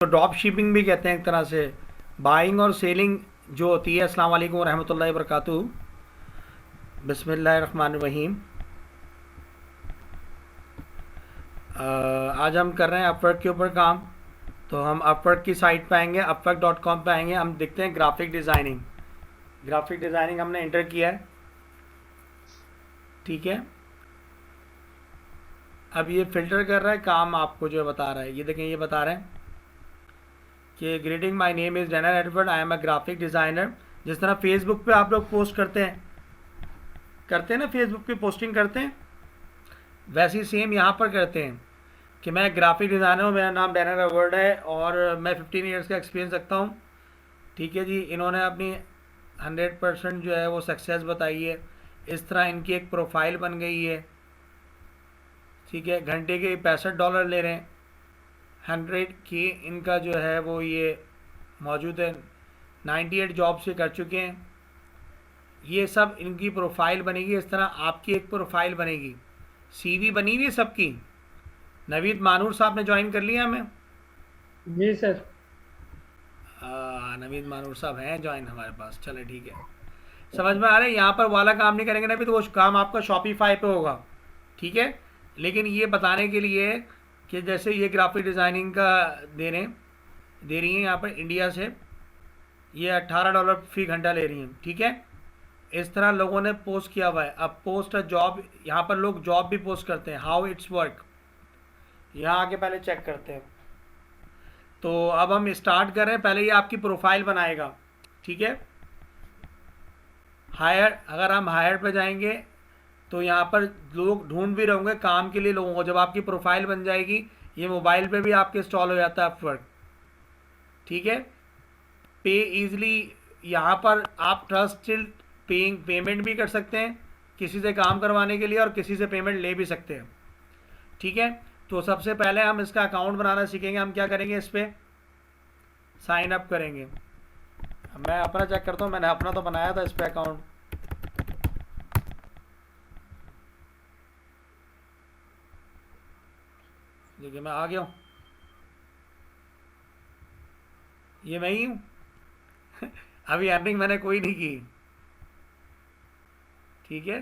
Drop shipping भी कहते हैं एक तरह से, बाइंग और सेलिंग जो होती है। अस्सलाम वालेकुम रहमतुल्लाहि व बरकातुहू। बिस्मिल्लाहिर्रहमानिर्रहीम। आज हम कर रहे हैं अपवर्क के ऊपर काम। तो हम अपवर्क की साइट पे आएंगे, upwork.com पे आएंगे। हम देखते हैं ग्राफिक डिज़ाइनिंग। ग्राफिक डिज़ाइनिंग हमने इंटर किया है, ठीक है। अब ये फ़िल्टर कर रहा है काम, आपको जो बता रहा है, ये देखें, ये बता रहे हैं कि greeting, my name is Daniel Edward, I am a graphic designer. जिस तरह फेसबुक पे आप लोग पोस्ट करते हैं ना, फेसबुक पे पोस्टिंग करते हैं, वैसे ही सेम यहाँ पर करते हैं कि मैं ग्राफिक डिज़ाइनर हूँ, मेरा नाम डैनियल एडवर्ड है और मैं 15 ईयर्स का एक्सपीरियंस रखता हूँ। ठीक है जी। इन्होंने अपनी 100% जो है वो सक्सेस बताई है। इस तरह इनकी एक प्रोफाइल बन गई है, ठीक है। घंटे के $65 ले रहे हैं। 100K इनका जो है वो ये मौजूद है। 98 जॉब से कर चुके हैं। ये सब इनकी प्रोफाइल बनेगी। इस तरह आपकी एक प्रोफाइल बनेगी, सीवी बनी हुई है सबकी। नवीद मानूर साहब ने ज्वाइन कर लिया हमें। जी सर। नवीद मानूर साहब हैं ज्वाइन हमारे पास, चले ठीक है। समझ में आ रहा है। यहाँ पर वाला काम नहीं करेंगे ना, अभी तो वो काम आपका शॉपिफाई पे होगा, ठीक है। लेकिन ये बताने के लिए कि जैसे ये ग्राफिक डिज़ाइनिंग का दे रही हैं यहाँ पर इंडिया से, ये $18 फी घंटा ले रही हैं, ठीक है। इस तरह लोगों ने पोस्ट किया हुआ है। अब पोस्ट अ जॉब, यहाँ पर लोग जॉब भी पोस्ट करते हैं, हाउ इट्स वर्क, यहाँ आके पहले चेक करते हैं। तो अब हम स्टार्ट कर रहे हैं। पहले ये आपकी प्रोफाइल बनाएगा, ठीक है। हायर, अगर हम हायर पे जाएंगे तो यहाँ पर लोग ढूंढ भी रहोगे काम के लिए लोगों को। जब आपकी प्रोफाइल बन जाएगी, ये मोबाइल पे भी आपके इंस्टॉल हो जाता है अपवर्क, ठीक है। पे इजली, यहाँ पर आप ट्रस्टेड पेमेंट भी कर सकते हैं किसी से काम करवाने के लिए, और किसी से पेमेंट ले भी सकते हैं, ठीक है। तो सबसे पहले हम इसका अकाउंट बनाना सीखेंगे। हम क्या करेंगे, इस पर साइन अप करेंगे। मैं अपना चेक करता हूँ, मैंने अपना तो बनाया था इस पर अकाउंट। देखिए मैं आ गया हूँ, ये मैं ही हूँ। अभी अर्निंग मैंने कोई नहीं की, ठीक है।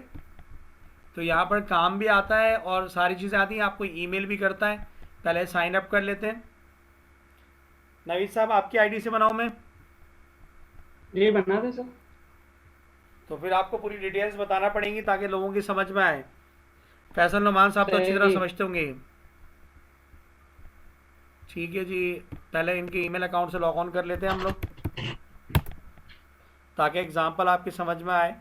तो यहाँ पर काम भी आता है और सारी चीज़ें आती हैं, आपको ईमेल भी करता है। पहले साइन अप कर लेते हैं। नवीद साहब आपकी आईडी से बनाऊँ मैं? ये बना दे सर। तो फिर आपको पूरी डिटेल्स बताना पड़ेंगी ताकि लोगों की समझ में आए। फैसल नुमान साहब तो अच्छी तरह सही। समझते होंगे, ठीक है जी। पहले इनके ईमेल अकाउंट से लॉग ऑन कर लेते हैं हम लोग, ताकि एग्जाम्पल आपकी समझ में आए।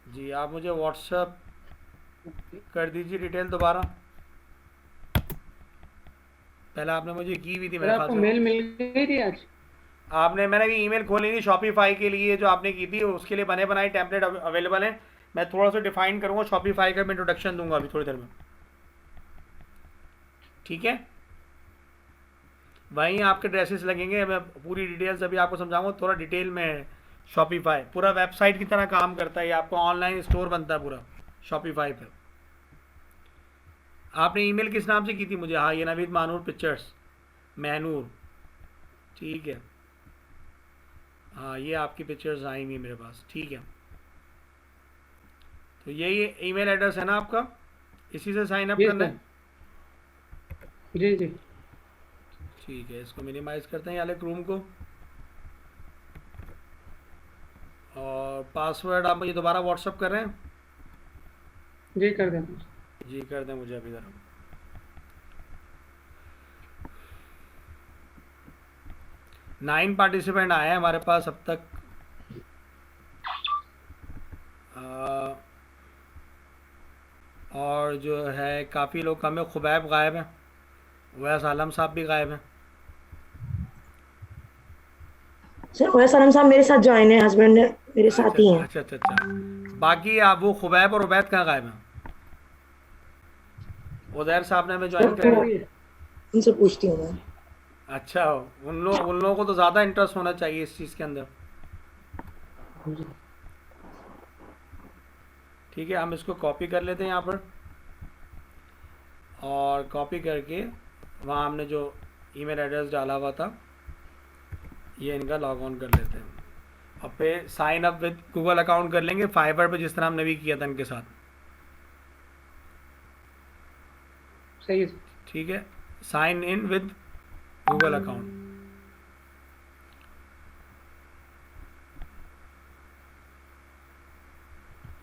जी आप मुझे व्हाट्सएप कर दीजिए डिटेल दोबारा। पहले आपने मुझे की हुई थी सर मेरे ख्याल आपको से। मेल मिल गई थी आज? मैंने भी ईमेल खोली नहीं शॉपिफाई के लिए जो आपने की थी, उसके लिए बने बनाए टेम्पलेट अवेलेबल हैं। मैं थोड़ा सा डिफाइन करूँगा शॉपिफाई का, मैं इंट्रोडक्शन दूंगा अभी थोड़ी देर में, ठीक है। वहीं आपके ड्रेसेस लगेंगे। मैं पूरी डिटेल्स अभी आपको समझाऊंगा थोड़ा डिटेल में। शॉपिफाई पूरा वेबसाइट की तरह काम करता है, ये आपको ऑनलाइन स्टोर बनता है पूरा शॉपिफाई पे। आपने ईमेल किस नाम से की थी मुझे? हाँ, ये नवीद मानूर पिक्चर्स, मैनूर, ठीक है। हाँ, ये आपकी पिक्चर्स आई हुई मेरे पास, ठीक है। तो यही ईमेल एड्रेस है ना आपका, इसी से साइन अप जी करना सर। है, जी जी। ठीक है। इसको मिनिमाइज करते हैं अलग रूम को, और पासवर्ड आप मुझे दोबारा व्हाट्सअप कर रहे हैं? जी कर देना। जी कर दें मुझे अभी ज़रा। 9 पार्टिसिपेंट आए हैं हमारे पास अब तक। आ, और जो है काफ़ी लोग कम है। खुबैब गायब हैं, वैस आलम साहब भी गायब हैं। सर वैस आलम साहब मेरे साथ ज्वाइन है, हस्बैंड मेरे अच्छा साथ ही अच्छा हैं। अच्छा अच्छा अच्छा। बाकी आप वो खुबैब और उबैद कहाँ गायब हैं? उदैर साहब ने हमें ज्वाइन सर कर सर वो लिया। भी है। उनसे पूछती हूँ मैं। अच्छा, उन लोगों को तो ज़्यादा इंटरेस्ट होना चाहिए इस चीज़ के अंदर, जी। ठीक है। हम इसको कॉपी कर लेते हैं यहाँ पर। और कॉपी करके वहाँ हमने जो ईमेल एड्रेस डाला हुआ था ये इनका लॉग ऑन कर लेते हैं और फिर sign up with Google account कर लेंगे फाइबर पे, जिस तरह हमने भी किया था इनके साथ। सही है सर। ठीक है, sign in with Google account.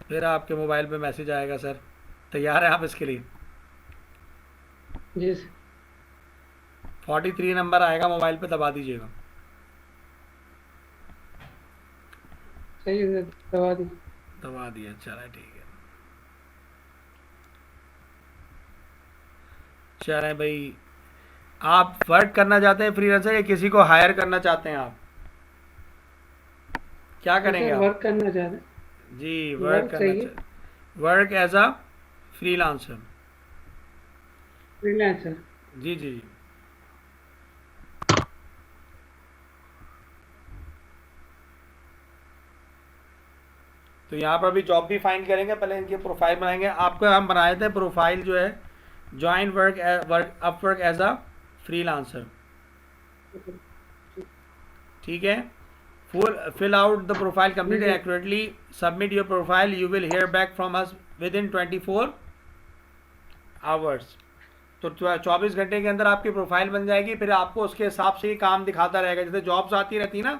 फिर आपके मोबाइल पे मैसेज आएगा सर, तैयार है आप इसके लिए? जी सर। 43 नंबर आएगा मोबाइल पे, दबा दीजिएगा। सही है सर, दबा दी। दबा दिया, चला ठीक है। चले भाई, आप वर्क करना चाहते हैं फ्रीलांसर या किसी को हायर करना चाहते हैं आप? क्या करेंगे सर आप? वर्क करना चाह रहे हैं। जी, वर्क वर्क करना चाहिए। चाहते, work as a freelancer. Freelancer. जी जी जी। तो यहाँ पर भी जॉब भी फाइंड करेंगे, पहले इनकी प्रोफाइल बनाएंगे। आपको हम बनाए थे प्रोफाइल जो है, join work Upwork as a freelancer. ठीक है, full fill out the profile completed accurately, submit your profile, you will hear back from us within 24 hours. तो 24 घंटे के अंदर आपकी प्रोफाइल बन जाएगी। फिर आपको उसके हिसाब से ही काम दिखाता रहेगा। जैसे जॉब्स आती रहती है ना,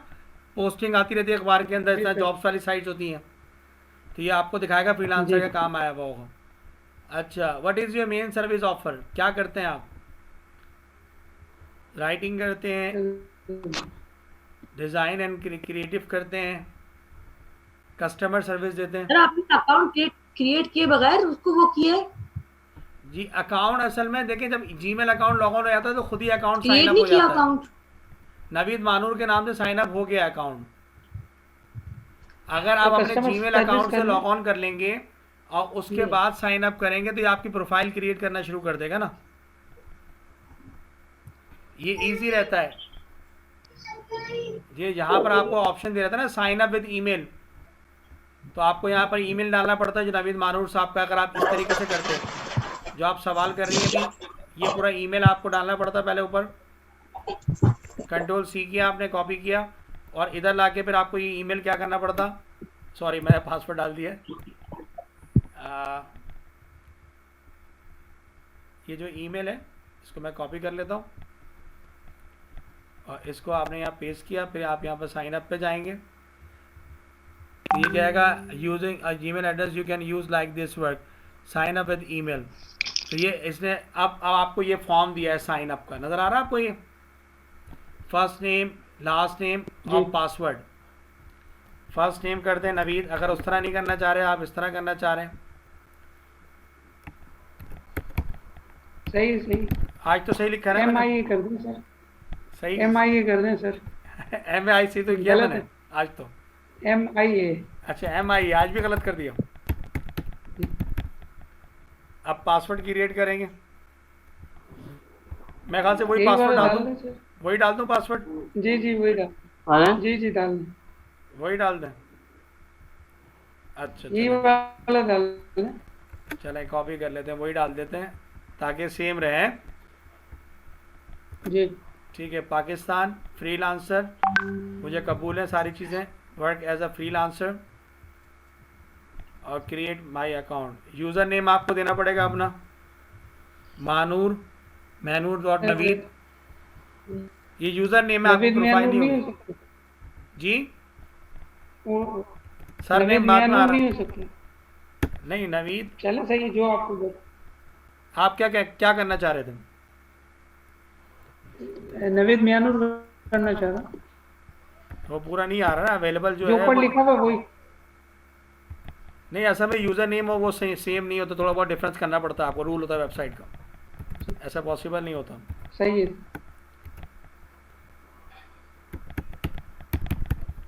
पोस्टिंग आती रहती है अखबार के अंदर, इतना जॉब्स वाली साइट्स होती हैं, तो ये आपको दिखाएगा फ्रीलांसर का काम आया हुआ होगा। अच्छा, what is your main service offer? क्या करते हैं आप? राइटिंग करते हैं, डिज़ाइन एंड क्रिएटिव करते हैं, कस्टमर सर्विस देते हैं? सर आपने अकाउंट क्रिएट किए बगैर उसको वो किए? जी, अकाउंट असल में देखिए, जब जीमेल अकाउंट लॉग ऑन हो जाता है तो खुद ही अकाउंट साइन क्रिएट अप नहीं हो किया जाता है। अकाउंट? नवीद मानूर के नाम से साइन अप हो गया अकाउंट। अगर आप तो अपने customer जीमेल service अकाउंट से करना- लॉग ऑन कर लेंगे और उसके बाद साइन अप करेंगे तो ये आपकी प्रोफाइल क्रिएट करना शुरू कर देगा ना। ये इजी रहता है। ये यहाँ पर आपको ऑप्शन दे रहा था ना, साइन अप विद ईमेल, तो आपको यहाँ पर ईमेल डालना पड़ता है जो नवीद मानूर साहब का। अगर आप इस तरीके से करते हैं जो आप सवाल कर रही हैं अभी, ये पूरा ईमेल आपको डालना पड़ता है पहले ऊपर। कंट्रोल C किया आपने, कॉपी किया, और इधर लाके फिर आपको ये ईमेल क्या करना पड़ता, सॉरी मैंने पासवर्ड डाल दिया। ये जो ईमेल है इसको मैं कॉपी कर लेता हूँ और इसको आपने यहाँ पेस्ट किया। फिर आप यहाँ पर साइन अप पे जाएंगे, तो ये कहेगा using a Gmail address you can use like this work, sign up with email. तो ये इसने अब आपको ये फॉर्म दिया है साइन अप का, नज़र आ रहा है आपको? ये फर्स्ट नेम, लास्ट नेम और पासवर्ड। फर्स्ट नेम करते हैं नवीद, अगर उस तरह नहीं करना चाह रहे आप इस तरह करना चाह रहे हैं। सही सही। आज तो सही लिखा है ना मैंने? MIA कर दें सर। सही MIA कर दें सर। MIC तो किया गलत मैंने है। आज तो। MIA। अच्छा, MI आज भी गलत कर दिया। अब पासवर्ड क्रिएट करेंगे, मैं ख्याल से वही यही पासवर्ड वाला डाल डाल दूँ, दें सर। वही डाल दूँ पासवर्ड, जी जी वही डाल। जी जी डाल दें। वही डाल दें। अच्छा ये चलें, वाला डाल दें। चलें कॉपी कर लेते हैं, वही डाल देते हैं ताकि सेम रहे। जी ठीक है, पाकिस्तान फ्रीलांसर, मुझे कबूल है सारी चीज़ें। वर्क एज अ फ्रीलांसर और create my account. User name आपको देना पड़ेगा अपना, मैनूर डॉट नवीद, ये यूज़र नेम है, आपकी नवीद प्रोफाइल मियानूर नहीं नहीं हो होगी। सकते। जी, वो- सर नवीद नेम बाद में आ मियानूर रहा, नहीं हो सकते। नहीं नवीद। चलो सही है, जो आपको आप क्या क्या क्या करना चाह रहे थे? नवीद मियानूर करना चाह रहा हूँ। वो पूरा नहीं आ रहा ना, अवेलेबल जो जो है ऊपर वो, लिखा हुआ वही। नहीं असल में यूज़र नेम हो वो सेम नहीं होता, थोड़ा बहुत डिफरेंस करना पड़ता है आपको, रूल होता है वेबसाइट का, ऐसा पॉसिबल नहीं होता। सही है।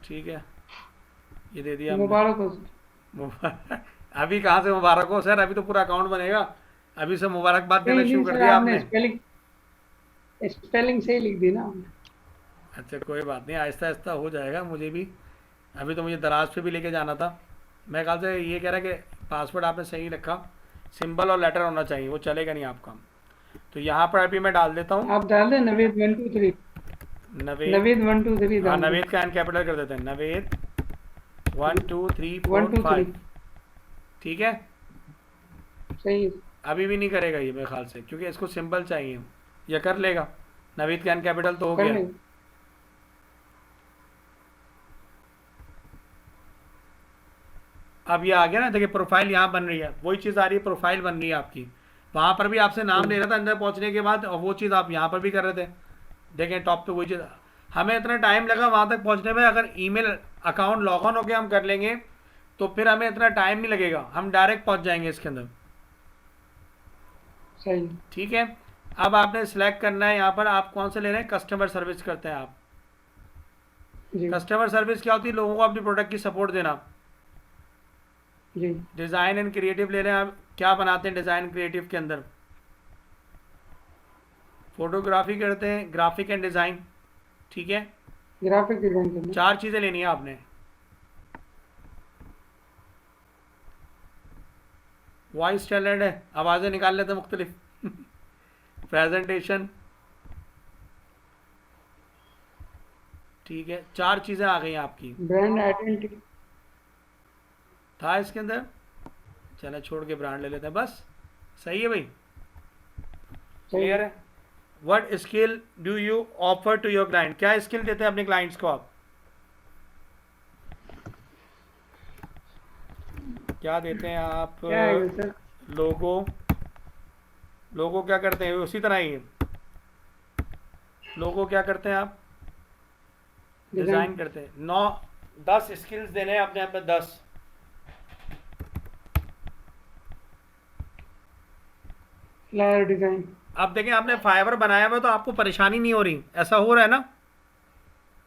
ठीक है, ये दे दिया हमने। मुबारक हो सर। अभी कहाँ से मुबारक हो सर, अभी तो पूरा अकाउंट बनेगा, अभी से मुबारकबाद देना नहीं शुरू नहीं कर सर, दिया आपने आपने। स्पेलिंग सही लिख दी ना आपने। अच्छा कोई बात नहीं, आहिस्ता आहिस्ता हो जाएगा। मुझे भी अभी तो मुझे दराज पे भी लेके जाना था। मैं ख्याल से ये कह रहा कि पासवर्ड आपने सही रखा, सिंबल और लेटर होना चाहिए, वो चलेगा नहीं आपका। तो यहाँ पर अभी मैं डाल देता हूँ आप डाल दें नवेद 1 2 3। नवेद। नवेद 1 2 3 हाँ डाल दें। नवेद का एन कैपिटल कर देते हैं, नवेद 1 2 3 1 4 2 3 5। ठीक है, सही है। अभी भी नहीं करेगा ये मेरे ख्याल से, क्योंकि इसको सिंबल चाहिए। ये कर लेगा, नवेद का एन कैपिटल तो हो कर गया। लेंगे। अब ये आ गया ना, देखिए प्रोफाइल यहाँ बन रही है, वही चीज़ आ रही है, प्रोफाइल बन रही है आपकी। वहाँ पर भी आपसे नाम ले रहा था अंदर पहुँचने के बाद, और वो चीज़ आप यहाँ पर भी कर रहे थे। देखें टॉप पे वही चीज़, हमें इतना टाइम लगा वहाँ तक पहुँचने में। अगर ईमेल अकाउंट लॉग ऑन होकर हम कर लेंगे तो फिर हमें इतना टाइम नहीं लगेगा, हम डायरेक्ट पहुँच जाएंगे इसके अंदर। सही है। ठीक है, अब आपने सिलेक्ट करना है यहाँ पर आप कौन से ले रहे हैं, कस्टमर सर्विस करते हैं आप। जी कस्टमर सर्विस क्या होती है, लोगों को अपनी प्रोडक्ट की सपोर्ट देना। जी डिज़ाइन एंड क्रिएटिव ले रहे हैं आप, क्या बनाते हैं डिज़ाइन क्रिएटिव के अंदर, फोटोग्राफी करते हैं, ग्राफिक एंड डिज़ाइन। ठीक है, ग्राफिक डिजाइन करना। 4 चीज़ें लेनी है आपने। वॉइस टैलेंट है, आवाज़ें निकाल लेते हैं मुख्तलिफ प्रेजेंटेशन। ठीक है, 4 चीज़ें आ गई आपकी। Brand identity. था इसके अंदर, चलो छोड़ के ब्रांड ले लेते हैं बस। सही है भाई, क्लियर है। What skill do you offer to your client, क्या स्किल देते हैं अपने क्लाइंट्स को आप, क्या देते हैं आप। क्या है सर? लोगो, लोगो क्या करते हैं, उसी तरह ही लोगो क्या करते हैं आप, डिज़ाइन करते हैं। 9-10 स्किल्स देने हैं अपने आप में, 10। Flyer design. अब देखें आपने फाइवर बनाया हुआ तो आपको परेशानी नहीं हो रही, ऐसा हो रहा है ना,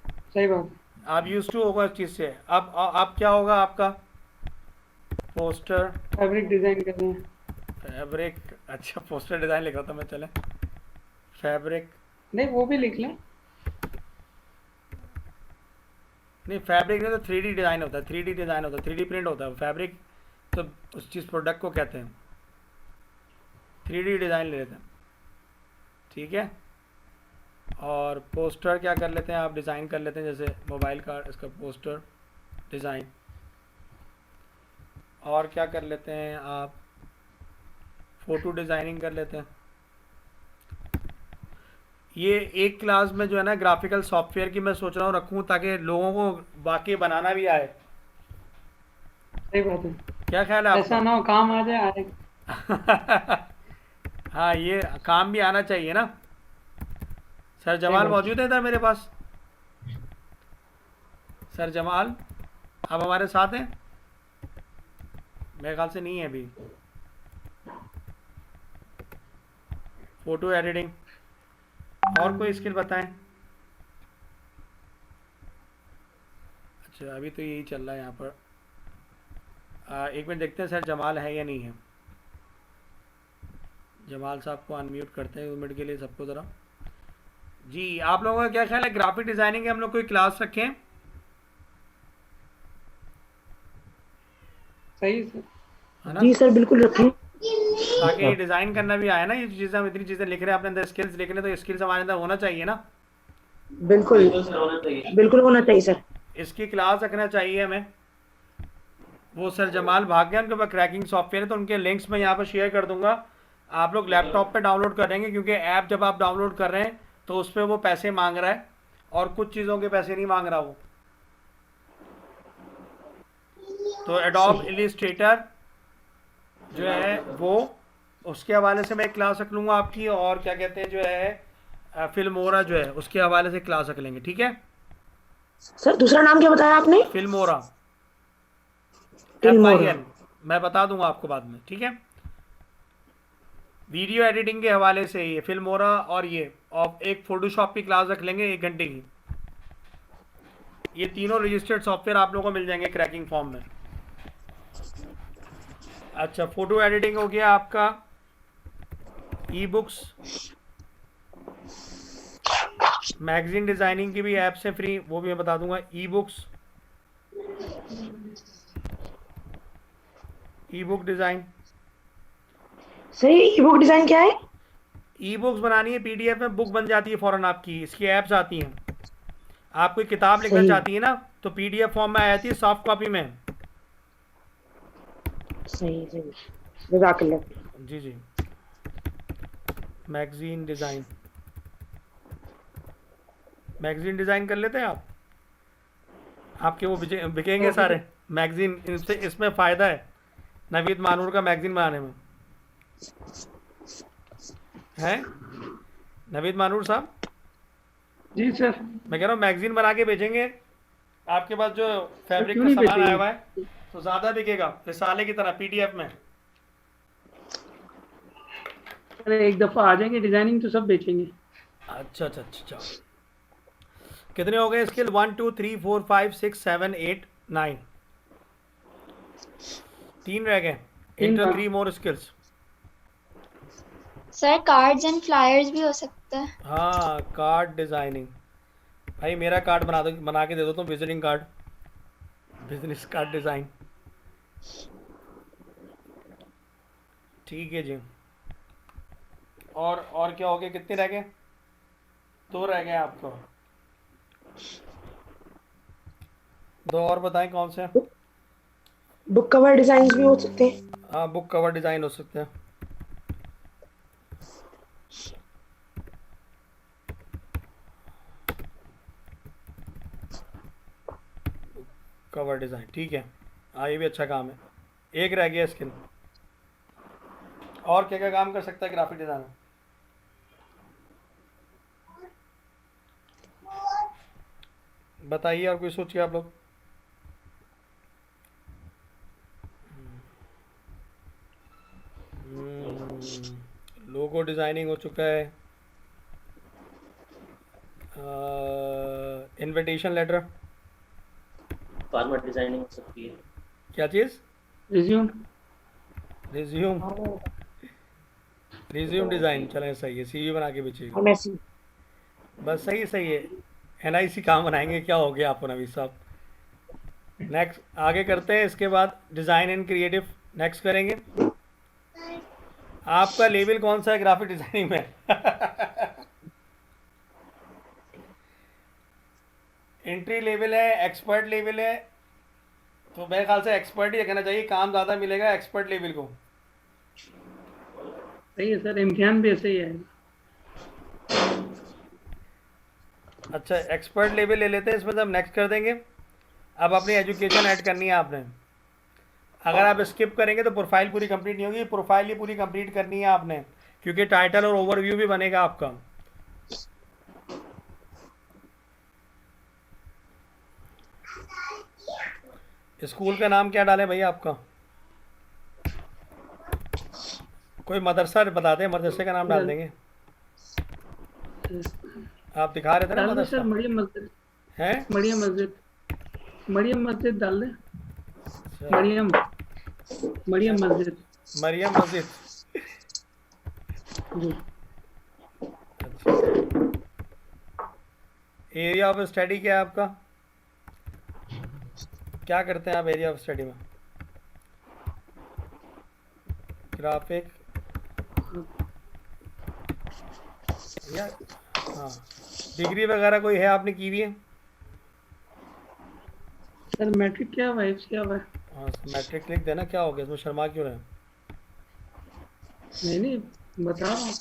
सही बात। आप यूज टू होगा इस चीज़ से। अब क्या होगा आपका, पोस्टर फैब्रिक डिजाइन करना है। फैब्रिक, अच्छा पोस्टर डिज़ाइन लिखा था मैं, चले फैब्रिक नहीं वो भी लिख लें। नहीं, फैब्रिक नहीं तो 3D डिज़ाइन होता है, 3D डिज़ाइन होता है, 3D प्रिंट होता है। फैब्रिक तो उस चीज़ प्रोडक्ट को कहते हैं, 3D डिज़ाइन ले लेते हैं। ठीक है, और पोस्टर क्या कर लेते हैं आप, डिज़ाइन कर लेते हैं, जैसे मोबाइल का इसका पोस्टर डिज़ाइन। और क्या कर लेते हैं आप, फ़ोटो डिज़ाइनिंग कर लेते हैं। ये एक क्लास में जो है ना ग्राफिकल सॉफ्टवेयर की मैं सोच रहा हूँ रखूँ, ताकि लोगों को वाकई बनाना भी आए। सही बात है। क्या ख्याल है ऐसा आपका? ना हो काम आ जाए आए। हाँ, ये काम भी आना चाहिए ना। सर जमाल बात। मौजूद है इधर मेरे पास, सर जमाल अब हमारे साथ हैं, मेरे ख्याल से नहीं है अभी। फोटो एडिटिंग, और कोई स्किल बताएं। अच्छा अभी तो यही चल रहा है यहाँ पर। एक मिनट देखते हैं सर जमाल है या नहीं है। जमाल साहब को अनम्यूट करते हैं 2 मिनट के लिए सबको ज़रा। जी आप लोगों का क्या ख्याल है, ग्राफिक डिज़ाइनिंग के हम लोग कोई क्लास रखें? सही सर। है ना, जी सर बिल्कुल रखें। ताकि डिज़ाइन करना भी आए ना। ये चीज़ें हम इतनी चीज़ें लिख रहे हैं अपने अंदर, स्किल्स लिख रहे हैं, तो स्किल्स हमारे अंदर होना चाहिए ना। बिल्कुल बिल्कुल होना चाहिए सर। इसकी क्लास रखना चाहिए हमें। वो सर जमाल भाग गया, उनके पास क्रैकिंग सॉफ्टवेयर है, तो उनके लिंक्स मैं यहाँ पर शेयर कर दूंगा। आप लोग लैपटॉप पे डाउनलोड करेंगे, क्योंकि ऐप जब आप डाउनलोड कर रहे हैं तो उस पर वो पैसे मांग रहा है, और कुछ चीज़ों के पैसे नहीं मांग रहा वो। तो एडोब इलस्ट्रेटर जो है वो, उसके हवाले से मैं एक क्लास रख लूँगा आपकी। और क्या कहते हैं जो है फिल्मोरा जो है उसके हवाले से क्लास रख लेंगे। ठीक है, सर दूसरा नाम क्या बताया आपने? Filmora, Filmora. FIL, मैं बता दूंगा आपको बाद में। ठीक है, वीडियो एडिटिंग के हवाले से ये फिल्मोरा, और ये और एक फोटोशॉप की क्लास रख लेंगे 1 घंटे की। ये तीनों रजिस्टर्ड सॉफ्टवेयर आप लोगों को मिल जाएंगे क्रैकिंग फॉर्म में। अच्छा, फोटो एडिटिंग हो गया आपका, ई बुक्स, मैगजीन डिज़ाइनिंग की भी ऐप से फ्री, वो भी मैं बता दूंगा। ई बुक्स, ई बुक डिज़ाइन। सर ई बुक डिजाइन क्या है? ई बुक्स बनानी है पीडीएफ में, बुक बन जाती है फ़ौरन आपकी, इसकी ऐप्स आती हैं। आप कोई किताब लिखना सही चाहती है ना तो पीडीएफ फॉर्म में आ जाती है, सॉफ्ट कॉपी में। सही सही। जज़ाकल्लाह। जी जी। मैगजीन डिज़ाइन, मैगजीन डिज़ाइन कर लेते हैं आप, आपके वो बिकेंगे सारे मैगजीन। इससे इसमें फ़ायदा है नवीद मानूर का मैगजीन बनाने में, है नवीद मानूर साहब। जी सर। मैं कह रहा हूँ मैगजीन बना के बेचेंगे, आपके पास जो फैब्रिक क्यों का नहीं सामान आया बेचेंगे? हुआ है तो ज़्यादा बिकेगा रिसाले की तरह पीडीएफ में। अरे एक दफा आ जाएंगे डिजाइनिंग तो सब बेचेंगे। अच्छा अच्छा अच्छा अच्छा। कितने हो गए स्किल? 1 2 3 4 5 6 7 8 9, 3 रह गए। तीन इंटर का 3 more skills. Sir cards and flyers भी हो सकता है। हाँ कार्ड डिज़ाइनिंग, भाई मेरा कार्ड बना दो, बना के दे दो तुम, visiting card, business card design. ठीक है जी। और क्या हो गया, कितने रह गए? 2 रह गए आपको। 2 और बताएं कौन से? बुक कवर डिजाइन भी हो सकते हैं। हाँ बुक कवर डिज़ाइन हो सकते हैं। कवर डिज़ाइन ठीक है, हाँ ये भी अच्छा काम है। एक रह गया स्किल। और क्या क्या काम कर सकता है ग्राफिक डिज़ाइनर? बताइए, और कोई सोचिए आप लोग। लोगो डिज़ाइनिंग हो चुका है। इनविटेशन लेटर, फॉर्मेट डिजाइनिंग हो सकती है। क्या चीज़? रिज्यूम। रिज्यूम, रिज्यूम डिज़ाइन चलें, सही है, सीवी बना के बेचिएगा। और मैसी। बस सही सही है, एनआईसी काम बनाएंगे, क्या हो गया आपको नवीद साहब। नेक्स्ट आगे करते हैं, इसके बाद डिज़ाइन एंड क्रिएटिव नेक्स्ट करेंगे। आपका लेवल कौन सा है ग्राफिक डिज़ाइनिंग में? एंट्री लेवल है, एक्सपर्ट लेवल है? तो मेरे ख्याल से एक्सपर्ट ही कहना चाहिए, काम ज़्यादा मिलेगा एक्सपर्ट लेवल को। सही है सर, इम्तिहान भी ऐसे ही है। अच्छा एक्सपर्ट लेवल ले लेते हैं, इसमें से हम नेक्स्ट कर देंगे। अब अपनी एजुकेशन ऐड करनी है आपने। अगर आप स्किप करेंगे तो प्रोफाइल पूरी कंप्लीट नहीं होगी, प्रोफाइल ही पूरी कंप्लीट करनी है आपने, क्योंकि टाइटल और ओवरव्यू भी बनेगा आपका। स्कूल का नाम क्या डालें भैया आपका? कोई मदरसा बता दें, मदरसे का नाम डाल देंगे। आप दिखा रहे थे ना डाल दो सर, मदरसा, मरियम मस्जिद। है? मरियम मस्जिद, मरियम मस्जिद डाल दे। अच्छा, मरियम, मरियम मस्जिद। मरियम मस्जिद। जी। अच्छा, एरिया ऑफ स्टडी क्या है आपका? क्या करते हैं आप एरिया ऑफ स्टडी में? ग्राफिक या हाँ, डिग्री वगैरह कोई है आपने की हुई है? सर मैट्रिक क्या हुआ है, क्या हुआ है? हाँ मैट्रिक लिख देना, क्या हो गया इसमें, शर्मा क्यों रहे? नहीं बता रहा हूँ।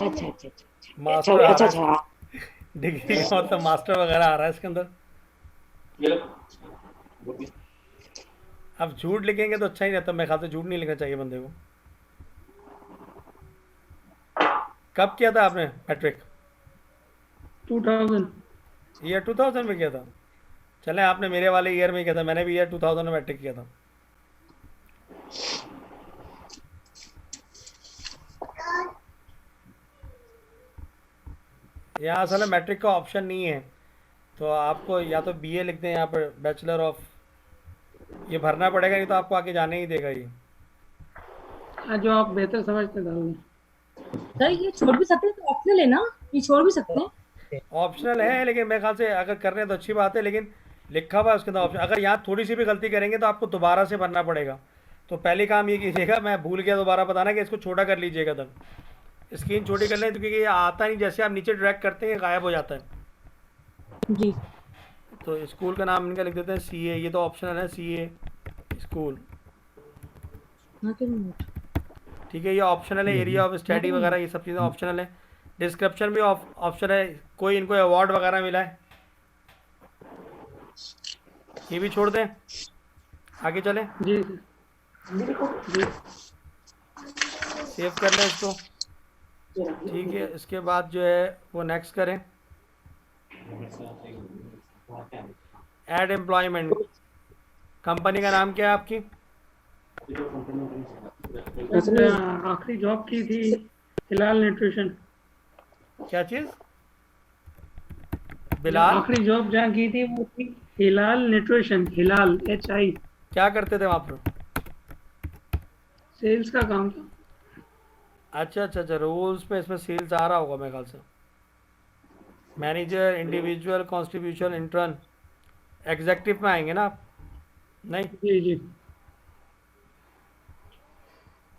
अच्छा अच्छा अच्छा मास्टर आ अच्छा रहा है, अच्छा। डिग्री का मतलब मास्टर वगैरह आ रहा है इसके अंदर। ये लो। अब झूठ लिखेंगे तो अच्छा ही रहता, मेरे ख्याल से झूठ नहीं लिखना चाहिए बंदे को। कब किया था आपने मैट्रिक? 2000। ईयर 2000 में किया था? चले आपने मेरे वाले ईयर में किया था, मैंने भी ईयर 2000 में मैट्रिक किया था। यहाँ असल में मैट्रिक का ऑप्शन नहीं है, तो आपको या तो बीए लिख दें यहाँ पर, बैचलर ऑफ, ये भरना पड़ेगा, नहीं तो आपको आगे जाने ही देगा ये। जो आप बेहतर समझते डाल दें। सर ये छोड़ भी सकते हैं, तो ऑप्शनल है ना, ये छोड़ भी सकते हैं। ऑप्शनल है, लेकिन मेरे ख्याल से अगर कर रहे हैं तो अच्छी बात है, लेकिन लिखा हुआ है उसके अंदर ऑप्शन। अगर यहाँ थोड़ी सी भी गलती करेंगे तो आपको दोबारा से भरना पड़ेगा, तो पहले काम ये कीजिएगा, मैं भूल गया दोबारा बताना कि इसको छोटा कर लीजिएगा तब, स्क्रीन छोटी कर लें, तो क्योंकि ये आता नहीं, जैसे आप नीचे ड्रैग करते हैं ये गायब हो जाता है। जी तो स्कूल का नाम इनका लिख देते हैं CA, ये तो ऑप्शनल है CA स्कूल, हाँ के नोट ठीक है, ये ऑप्शनल है। एरिया ऑफ स्टडी वगैरह ये सब चीज़ें ऑप्शनल है। डिस्क्रिप्शन भी ऑप्शन है, कोई इनको अवार्ड वगैरह मिला है ये भी छोड़ दें, आगे चलें, जी सर जी सेव कर लें इसको, ठीक है। इसके बाद जो है वो नेक्स्ट करें, ऐड एम्प्लॉयमेंट, कंपनी का नाम क्या है आपकी? मैंने आखिरी जॉब की थी हिलाल न्यूट्रिशन। क्या चीज़? बिलाल? आखिरी जॉब जहाँ की थी वो थी हिलाल न्यूट्रिशन, हिलाल HI, क्या करते थे वहाँ पर? सेल्स का काम था। अच्छा अच्छा अच्छा, रूल्स पे इसमें सेल्स आ रहा होगा मेरे ख्याल से। Manager, individual contribution, intern, executive में आएंगे ना आप? नहीं, जी जी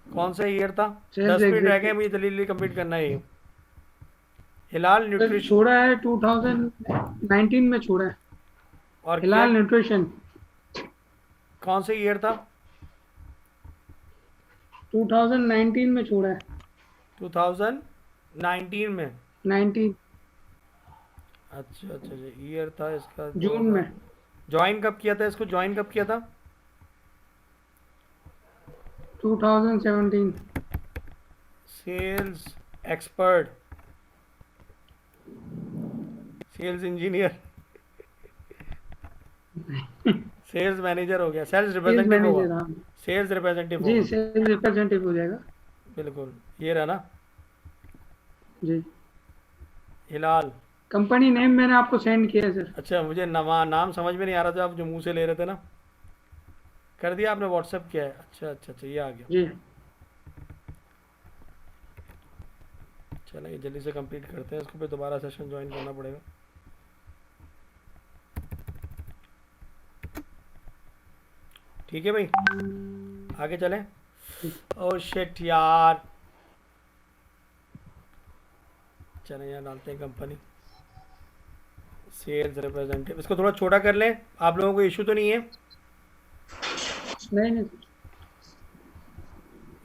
कौन सा ईयर था? Sales 10 मिनट रह executive। गए, मुझे जल्दी कंप्लीट करना है ये। हिलाल सर न्यूट्रिशन, छोड़ा है 2019 में छोड़ा है और क्या हिलाल न्यूट्रिशन। कौन सा ईयर था? 2019 में छोड़ा है 2019 में? 19 अच्छा अच्छा अच्छा, ईयर था इसका जून में। ज्वाइन कब किया था इसको? ज्वाइन कब किया था? 2017 sales expert, sales engineer, sales manager हो गया, सेल्स सेल्स रिप्रेजेंटेटिव मैनेजर। होगा, हाँ सेल्स रिप्रेजेंटेटिव जी होगा, सेल्स रिप्रेजेंटेटिव हो जाएगा। बिल्कुल ये रहा ना, जी हिलाल। कंपनी नेम मैंने आपको सेंड किया है सर। अच्छा, मुझे नाम समझ में नहीं आ रहा था, आप जो मुंह से ले रहे थे ना, कर दिया आपने, व्हाट्सएप किया है? अच्छा अच्छा अच्छा, ये आ गया। जी चलो ये जल्दी से कंप्लीट करते हैं इसको, फिर दोबारा सेशन ज्वाइन करना पड़ेगा। ठीक है भाई, आगे चलें। ओ शिट यार, चलें यहाँ डालते हैं कंपनी, सेल्स रिप्रेजेंटेटिव, इसको थोड़ा छोटा कर लें, आप लोगों को इशू तो नहीं है? नहीं नहीं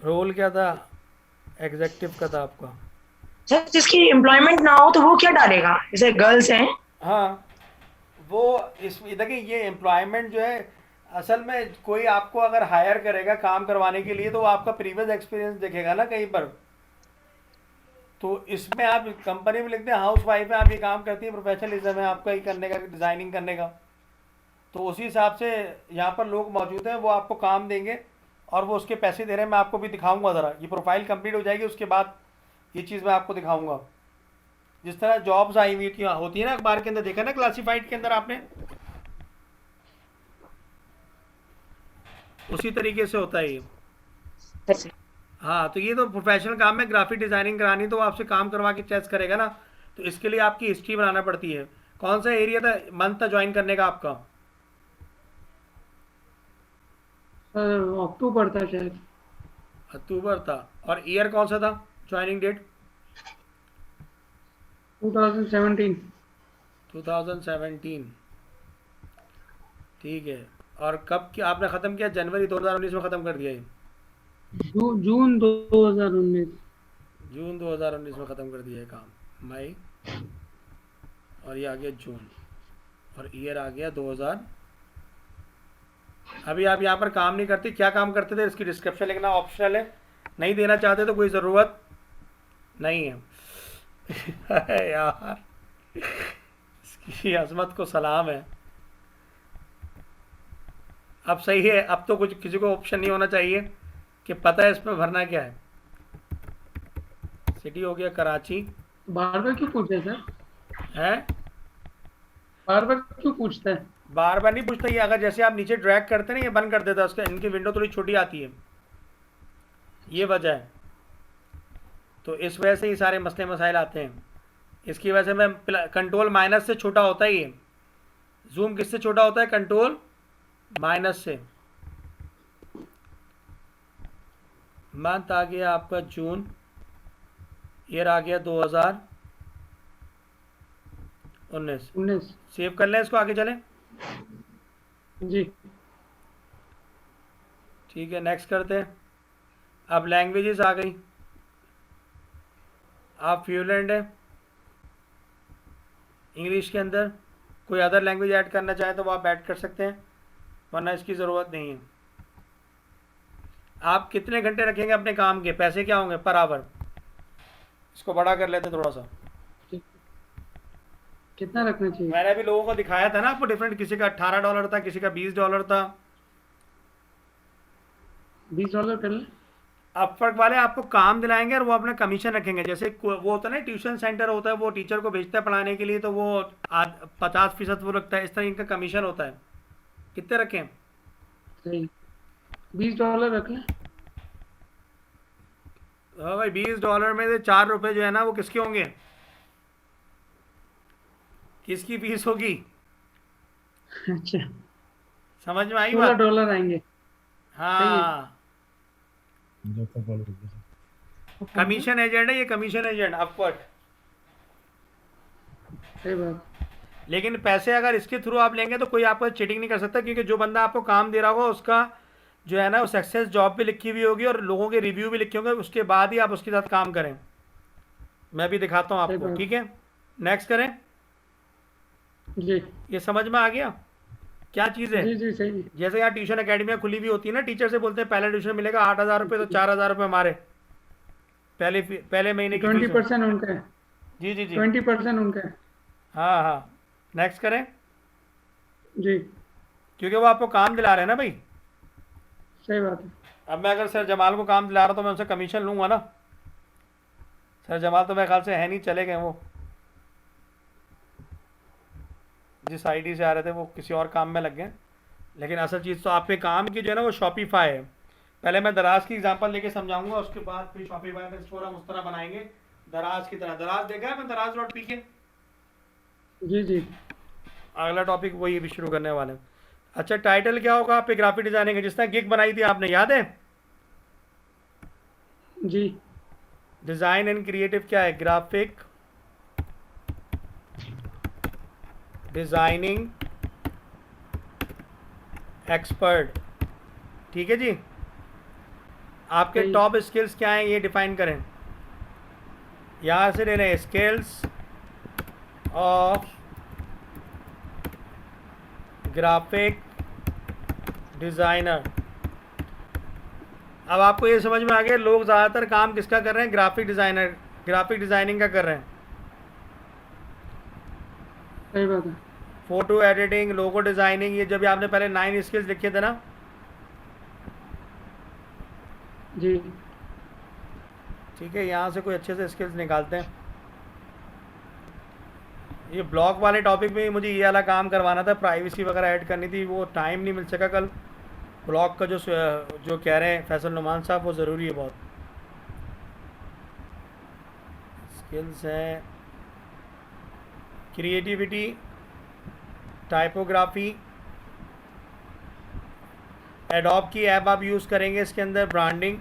रोल क्या था एग्जेक्टिव का था आपका? सर जिसकी एम्प्लॉयमेंट ना हो तो वो क्या डालेगा, जैसे गर्ल्स हैं? हाँ, वो इस देखिए, ये एम्प्लॉयमेंट जो है, असल में कोई आपको अगर हायर करेगा काम करवाने के लिए तो वो आपका प्रीवियस एक्सपीरियंस देखेगा ना कहीं पर। तो इसमें आप कंपनी में लिखते हैं हाउस वाइफ है, आप ये काम करती है, प्रोफेशनलिज्म है आपका ये करने का, डिज़ाइनिंग करने का, तो उसी हिसाब से यहाँ पर लोग मौजूद हैं, वो आपको काम देंगे और वो उसके पैसे दे रहे हैं। मैं आपको भी दिखाऊंगा, ज़रा ये प्रोफाइल कंप्लीट हो जाएगी उसके बाद ये चीज़ मैं आपको दिखाऊंगा। जिस तरह जॉब्स आई हुई होती है ना अखबार के अंदर, देखा ना क्लासीफाइड के अंदर आपने, उसी तरीके से होता है ये। ऐसे। हाँ, तो ये तो प्रोफेशनल काम है, ग्राफिक डिज़ाइनिंग करानी, तो वो आपसे काम करवा के चेस करेगा ना, तो इसके लिए आपकी हिस्ट्री बनाना पड़ती है। कौन सा एरिया था, मंथ था ज्वाइन करने का आपका? सर अक्टूबर था शायद। अक्टूबर था। और ईयर कौन सा था, ज्वाइनिंग डेट? 2017 2017, ठीक है। और कब क्या आपने ख़त्म किया? जनवरी 2019 में ख़त्म कर दिया ये? जून 2019। जून 2019 में ख़त्म कर दिया है काम, मई, और ये आ गया जून, और ईयर आ गया 2000। अभी आप यहाँ पर काम नहीं करते, क्या काम करते थे? इसकी डिस्क्रिप्शन लिखना ऑप्शनल है, नहीं देना चाहते तो कोई ज़रूरत नहीं है। अरे यार, इसकी अजमत को सलाम है। अब सही है, अब तो कुछ किसी को ऑप्शन नहीं होना चाहिए कि पता है इसमें भरना क्या है। सिटी हो गया कराची, बार बार क्यों पूछे सर? है बार बार क्यों पूछता है? बार बार नहीं पूछता ये, अगर जैसे आप नीचे ड्रैग करते हैं ना ये बंद कर देता है उसका, इनकी विंडो थोड़ी छोटी आती है, ये वजह है। तो इस वजह से ही सारे मसले मसाइल आते हैं। इसकी वजह से मैं कंट्रोल माइनस से छोटा होता है ये, जूम किससे छोटा होता है? कंट्रोल माइनस से। मंथ आ गया आपका जून, ईयर आ गया 2019। 19। सेव कर लें इसको, आगे चलें। जी। ठीक है, नेक्स्ट करते हैं। अब लैंग्वेजेस आ गई, आप फ्लुएंट है इंग्लिश के अंदर। कोई अदर लैंग्वेज ऐड करना चाहे तो वो आप ऐड कर सकते हैं, वरना इसकी ज़रूरत नहीं है। आप कितने घंटे रखेंगे अपने काम के, पैसे क्या होंगे पर आवर? इसको बड़ा कर लेते हैं थोड़ा सा। कितना रखना चाहिए? मैंने अभी लोगों को दिखाया था ना आपको डिफरेंट, किसी का $18 था, किसी का $20 था। $20 कर ले। अपवर्क वाले आपको काम दिलाएंगे और वो अपना कमीशन रखेंगे। जैसे वो होता है ना, ट्यूशन सेंटर होता है, वो टीचर को भेजता है पढ़ाने के लिए, तो वो 50% वो रखता है। इस तरह इनका कमीशन होता है। कितने रखें? सही, $20 रख ले। हाँ भाई, $20 में से ₹4 जो है ना वो किसके होंगे, किसकी फीस होगी? अच्छा, समझ में आई बात? $16 आएंगे। हाँ, कमीशन एजेंट है ये, कमीशन एजेंट अपवर्क। सही बात। लेकिन पैसे अगर इसके थ्रू आप लेंगे तो कोई आपको चीटिंग नहीं कर सकता, क्योंकि जो बंदा आपको काम दे रहा होगा उसका जो है ना वो सक्सेस जॉब भी लिखी हुई होगी और लोगों के रिव्यू भी लिखे होंगे, उसके बाद ही आप उसके साथ काम करें। मैं भी दिखाता हूँ आपको, ठीक है। नेक्स्ट करें। जी ये समझ में आ गया क्या चीज़ है? जी जी, सही। जैसे यहाँ ट्यूशन अकेडमियाँ खुली हुई होती है ना, टीचर से बोलते हैं पहला ट्यूशन मिलेगा 8,000 तो 4,000 हमारे पहले महीने की फीस है। 20% उनका है। जी जी जी, 20% उनका है। हाँ हाँ। नेक्स्ट करें, जी, क्योंकि वो आपको काम दिला रहे हैं ना भाई। सही बात है। अब मैं अगर सर जमाल को काम दिला रहा तो मैं उनसे कमीशन लूँगा ना। सर जमाल तो मेरे ख्याल से है नहीं, चले गए वो। जिस आईडी से आ रहे थे वो किसी और काम में लग गए। लेकिन असल चीज़ तो आपके काम की जो है ना वो शॉपिफाई है। पहले मैं दराज की एग्जांपल लेके समझाऊंगा, उसके बाद फिर शॉपिफाई का स्टोर हम उस तरह बनाएंगे, दराज की तरह। दराज देखा है मैं, दराज.pk। जी जी, अगला टॉपिक वही भी शुरू करने वाले हैं। अच्छा, टाइटल क्या होगा आप पे ग्राफिक डिजाइनिंग? जिस तरह गिग बनाई थी आपने, याद है? जी, डिज़ाइन एंड क्रिएटिव क्या है? Graphic designing expert. ठीक है जी। आपके सही। टॉप स्किल्स क्या हैं ये डिफाइन करें। यहाँ से ले लें, स्किल्स ऑफ ग्राफिक डिज़ाइनर। अब आपको ये समझ में आ गया लोग ज़्यादातर काम किसका कर रहे हैं? ग्राफिक डिज़ाइनर, ग्राफिक डिज़ाइनिंग का कर रहे हैं। सही बात है। फ़ोटो एडिटिंग, लोगो डिज़ाइनिंग, ये जब आपने पहले 9 स्किल्स लिखे थे ना। जी, ठीक है, यहाँ से कोई अच्छे से स्किल्स निकालते हैं। ये ब्लॉग वाले टॉपिक में मुझे ये वाला काम करवाना था, प्राइवेसी वगैरह ऐड करनी थी, वो टाइम नहीं मिल सका कल। ब्लॉग का जो कह रहे हैं फैसल नुमान साहब, वो ज़रूरी है बहुत। स्किल्स हैं क्रिएटिविटी, टाइपोग्राफी, एडोब की ऐप आप यूज़ करेंगे इसके अंदर, ब्रांडिंग।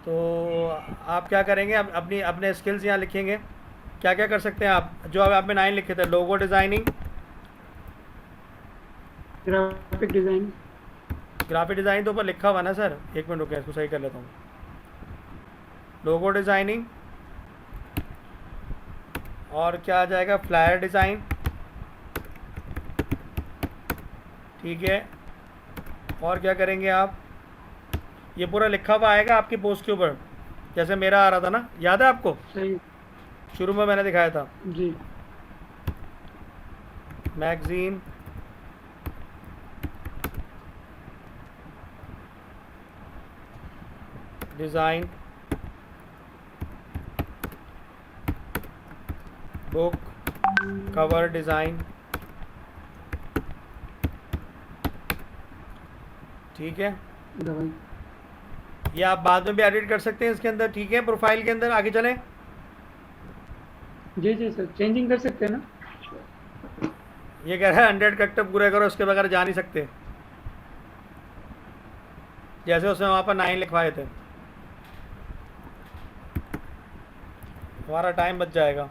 तो आप क्या करेंगे, अपने स्किल्स यहाँ लिखेंगे। क्या क्या कर सकते हैं आप, जो अब आपने 9 लिखे थे? Logo designing, graphic design. Graphic design तो ऊपर लिखा हुआ ना सर, एक मिनट रुके, इसको सही कर लेता हूँ। लोगो डिज़ाइनिंग, और क्या आ जाएगा? Flyer design. ठीक है, और क्या करेंगे आप? ये पूरा लिखा हुआ आएगा आपकी पोस्ट के ऊपर, जैसे मेरा आ रहा था ना, याद है आपको? सही। शुरू में मैंने दिखाया था। जी, magazine, design, book cover design. ठीक है, दवाई। ये आप बाद में भी एडिट कर सकते हैं इसके अंदर। ठीक है, प्रोफाइल के अंदर आगे चलें। जी जी सर, चेंजिंग कर सकते हैं ना? ये कह रहा है 100 कट्टे पूरे करो, उसके बगैर जा नहीं सकते। जैसे उसने वहाँ पर 9 लिखवाए थे। हमारा टाइम बच जाएगा।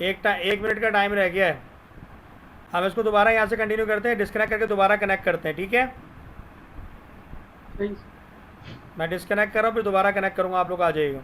एक मिनट का टाइम रह गया है। हम इसको दोबारा यहाँ से कंटिन्यू करते हैं, डिस्कनेक्ट करके दोबारा कनेक्ट करते हैं, ठीक है? सही। मैं डिस्कनेक्ट कर रहा हूँ, फिर दोबारा कनेक्ट करूँगा, आप लोग आ जाइएगा।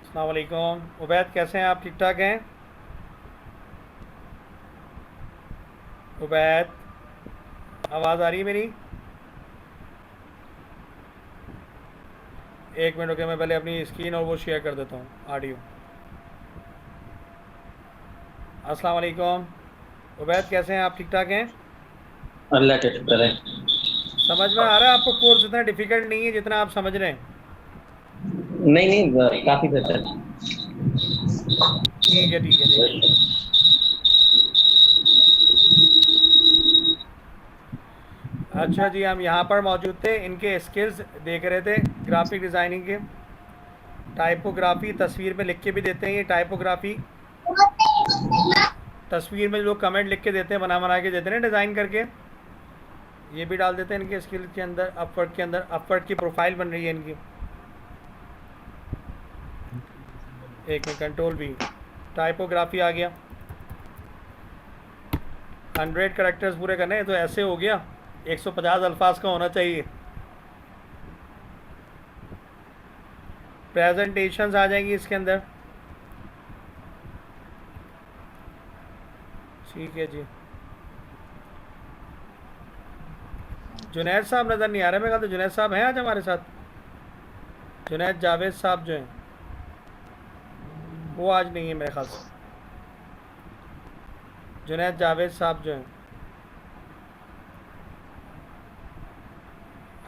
अस्सलाम वालेकुम। उबैद कैसे हैं आप? ठीक ठाक हैं? उबैद, आवाज़ आ रही है मेरी? एक मिनट रुके, मैं पहले अपनी स्क्रीन और वो शेयर कर देता हूँ, ऑडियो। अस्सलाम वालेकुम। उबैद कैसे हैं आप? ठीक ठाक हैं? अल्लाह का शुक्र है। समझ में आ रहा है आपको? कोर्स इतना डिफ़िकल्ट नहीं है जितना आप समझ रहे हैं। नहीं नहीं, काफी बेहतर। ठीक है, ठीक है, ठीक है। अच्छा जी, हम यहाँ पर मौजूद थे, इनके स्किल्स देख रहे थे ग्राफिक डिज़ाइनिंग के। टाइपोग्राफी तस्वीर में लिख के भी देते हैं, ये टाइपोग्राफी तस्वीर में लोग कमेंट लिख के देते हैं, बना के देते हैं ना डिज़ाइन करके, ये भी डाल देते हैं इनके स्किल के अंदर। अपवर्क के अंदर अपवर्क की प्रोफाइल बन रही है इनकी। एक में कंट्रोल भी, टाइपोग्राफी आ गया। 100 करेक्टर्स पूरे करने हैं तो ऐसे हो गया, 150 अल्फाज का होना चाहिए। प्रेजेंटेशंस आ जाएंगी इसके अंदर। ठीक है जी। जुनैद साहब नज़र नहीं आ रहे, मैं कहा तो जुनैद साहब हैं आज हमारे साथ। जुनैद जावेद साहब जो हैं वो आज नहीं है मेरे ख्याल से। जुनैद जावेद साहब जो हैं,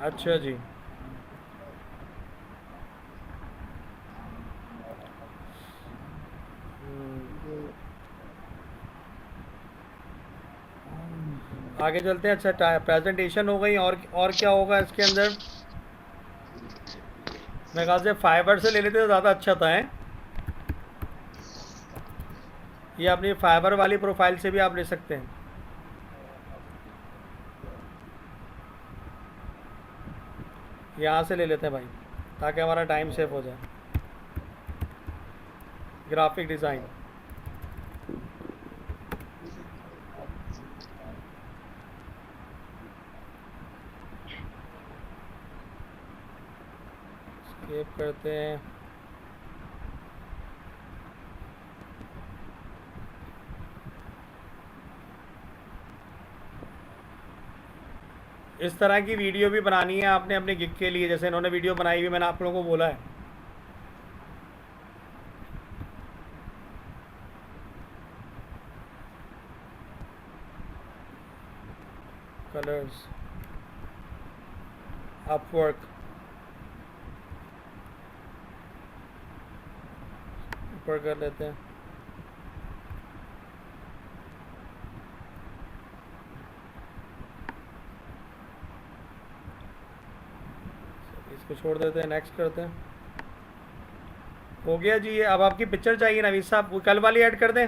अच्छा जी। आगे चलते हैं। अच्छा, प्रेजेंटेशन हो गई, और क्या होगा इसके अंदर? मेरे ख्याल से फाइबर से ले लेते तो ज़्यादा अच्छा था, हैं? ये अपनी फाइबर वाली प्रोफाइल से भी आप ले सकते हैं। यहाँ से ले लेते हैं भाई, ताकि हमारा टाइम सेव हो जाए। ग्राफिक डिज़ाइन, स्केप करते हैं। इस तरह की वीडियो भी बनानी है आपने अपने गिग के लिए, जैसे इन्होंने वीडियो बनाई हुई, मैंने आप लोगों को बोला है। कलर्स, अपवर्क, ऊपर कर लेते हैं। इसको छोड़ देते हैं, नेक्स्ट करते हैं। हो गया जी। ये अब आपकी पिक्चर चाहिए नवीद साहब, वो कल वाली ऐड कर दें।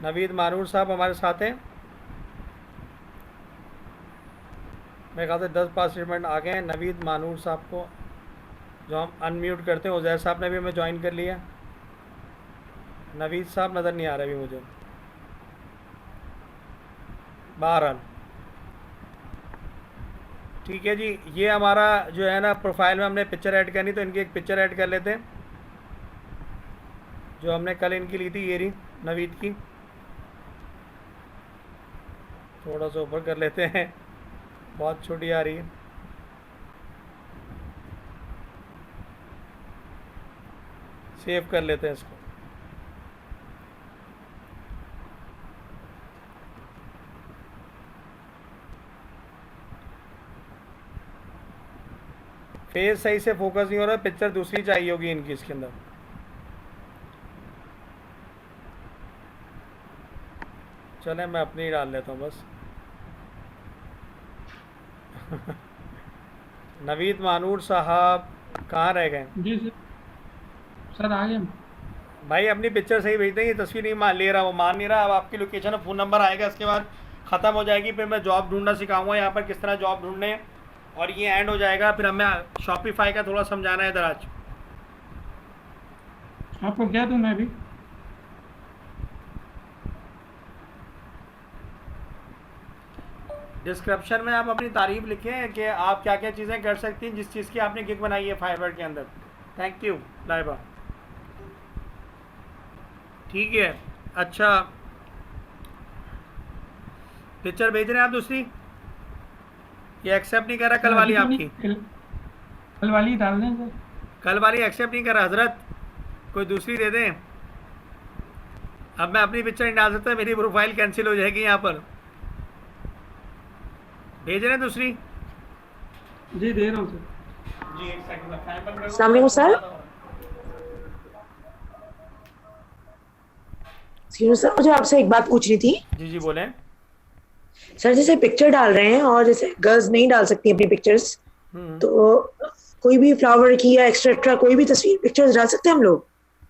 नवीद मानूर साहब हमारे साथ हैं, मेरे ख्याल से 10 पार्टिसिपेंट आ गए हैं। नवीद मानूर साहब को जो हम अनम्यूट करते हैं, उजैर साहब ने भी हमें ज्वाइन कर लिया। नवीद साहब नज़र नहीं आ रहे अभी मुझे। बहरहाल ठीक है जी। ये हमारा जो है ना प्रोफाइल में हमने पिक्चर ऐड करनी, तो इनकी एक पिक्चर ऐड कर लेते हैं जो हमने कल इनकी ली थी, ये रही नवीद की। थोड़ा सा ऊपर कर लेते हैं, बहुत छोटी आ रही है। सेव कर लेते हैं इसको। फेस सही से फोकस नहीं हो रहा, पिक्चर दूसरी चाहिए होगी इनकी इसके अंदर। चले मैं अपनी ही डाल लेता हूँ बस। नवीद मानूर साहब कहाँ रह गए? जी सर आ गए। भाई अपनी पिक्चर सही भेज दें, ये तस्वीर नहीं मान ले रहा, वो मान नहीं रहा। अब आपकी लोकेशन और फ़ोन नंबर आएगा, इसके बाद ख़त्म हो जाएगी। फिर मैं जॉब ढूंढना सिखाऊंगा यहाँ पर किस तरह जॉब ढूंढने, और ये एंड हो जाएगा। फिर हमें शॉपिफाई का थोड़ा समझाना है इधर आज। आपको क्या दूं मैं भी? डिस्क्रिप्शन में आप अपनी तारीफ लिखें कि आप क्या क्या चीज़ें कर सकती हैं जिस चीज़ की आपने गिग बनाई है फाइवर के अंदर। Thank you Laiba. ठीक है, अच्छा पिक्चर भेज रहे हैं आप दूसरी? ये एक्सेप्ट नहीं कर रहा कल वाली आपकी? कल वाली डाल दें सर। कल वाली एक्सेप्ट नहीं कर रहा हजरत, कोई दूसरी दे दें। अब मैं अपनी पिक्चर नहीं डाल सकता, मेरी प्रोफाइल कैंसिल हो जाएगी यहाँ पर। भेज रहे हैं दूसरी? जी दे रहा हूँ सर। जी एक सेकंड। अस्सलाम वालेकुम सर। सर मुझे आपसे एक बात पूछनी थी। जी जी बोलें। सर जैसे पिक्चर डाल रहे हैं और जैसे गर्ल्स नहीं डाल सकती अपनी पिक्चर्स, तो कोई भी फ्लावर की या एक्स्ट्रा कोई भी तस्वीर पिक्चर्स डाल सकते हैं हम लोग?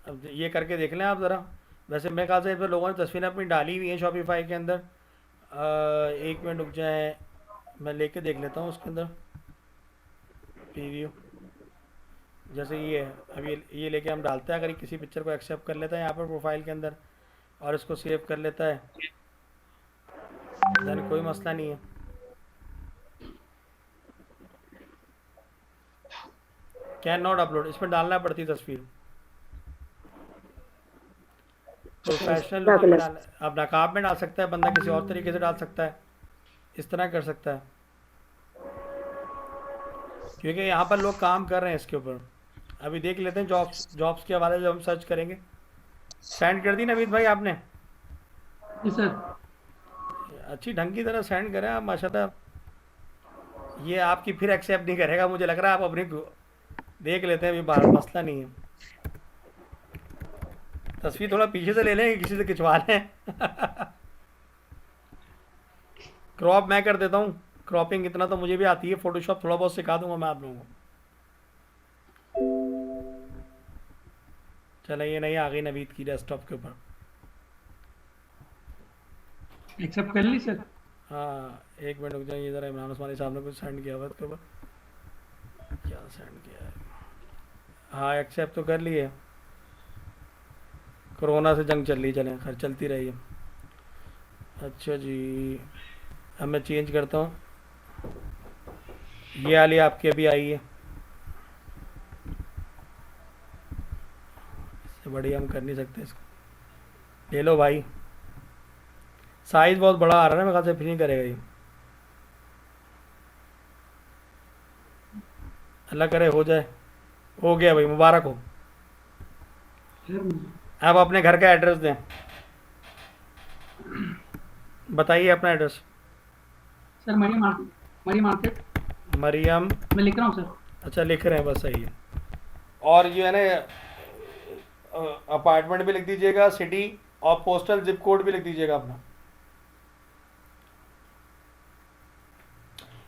अब ये करके देख लें आप ज़रा। वैसे मेरे ख्याल से इस पर लोगों ने तस्वीरें अपनी डाली हुई हैं शॉपिफाई के अंदर। एक मिनट रुक जाए, मैं लेके देख लेता हूँ उसके अंदर प्रीव्यू। जैसे ये है, अब ये लेके हम डालते हैं। अगर ये किसी पिक्चर को एक्सेप्ट कर लेता है यहाँ पर प्रोफाइल के अंदर और इसको सेव कर लेता है, देन कोई मसला नहीं है। कैन नॉट अपलोड, इसमें डालना पड़ती तस्वीर। प्रोफेशनल लुक में डाल, अब नकाब में डाल सकता है बंदा, किसी और तरीके से डाल सकता है, इस तरह कर सकता है, क्योंकि यहाँ पर लोग काम कर रहे हैं इसके ऊपर। अभी देख लेते हैं जॉब्स के हवाले से हम सर्च करेंगे। सेंड कर दी नवीद भाई आपने? जी सर। अच्छी ढंग की तरह सेंड करें आप माशाल्लाह। ये आपकी फिर एक्सेप्ट नहीं करेगा मुझे लग रहा है। आप अपनी देख लेते हैं, अभी बाहर मसला नहीं है। तस्वीर थोड़ा पीछे से ले लें, किसी से खिंचवा लें। क्रॉप मैं कर देता हूँ, क्रॉपिंग इतना तो मुझे भी आती है, फोटोशॉप थोड़ा बहुत सिखा दूंगा मैं आप लोगों को। चलो ये नहीं आ गई नवीद की डेस्कटॉप के ऊपर। एक्सेप्ट कर ली सर? हाँ एक मिनट रुक जाइए ज़रा, इमरान उस्मानी साहब ने कुछ सेंड किया हुआ इसके ऊपर। क्या सेंड किया है? हाँ एक्सेप्ट तो कर लिए। कोरोना से जंग चल रही, चलें खैर चलती रही है। अच्छा जी, अब मैं चेंज करता हूँ। ये वाली आपकी अभी आई है, इससे बढ़िया हम कर नहीं सकते इसको। ले लो भाई, साइज बहुत बड़ा आ रहा है ना, मेरे ख्याल से फिर नहीं करेगा ये। अल्लाह करे हो जाए। हो गया भाई, मुबारक हो। सर आप अपने घर का एड्रेस दें, बताइए अपना एड्रेस। सर मरी मार्केट मरियम, मैं लिख रहा हूँ सर। अच्छा लिख रहे हैं, बस सही है। और ये है ना, अपार्टमेंट भी लिख दीजिएगा, सिटी और पोस्टल जिप कोड भी लिख दीजिएगा अपना।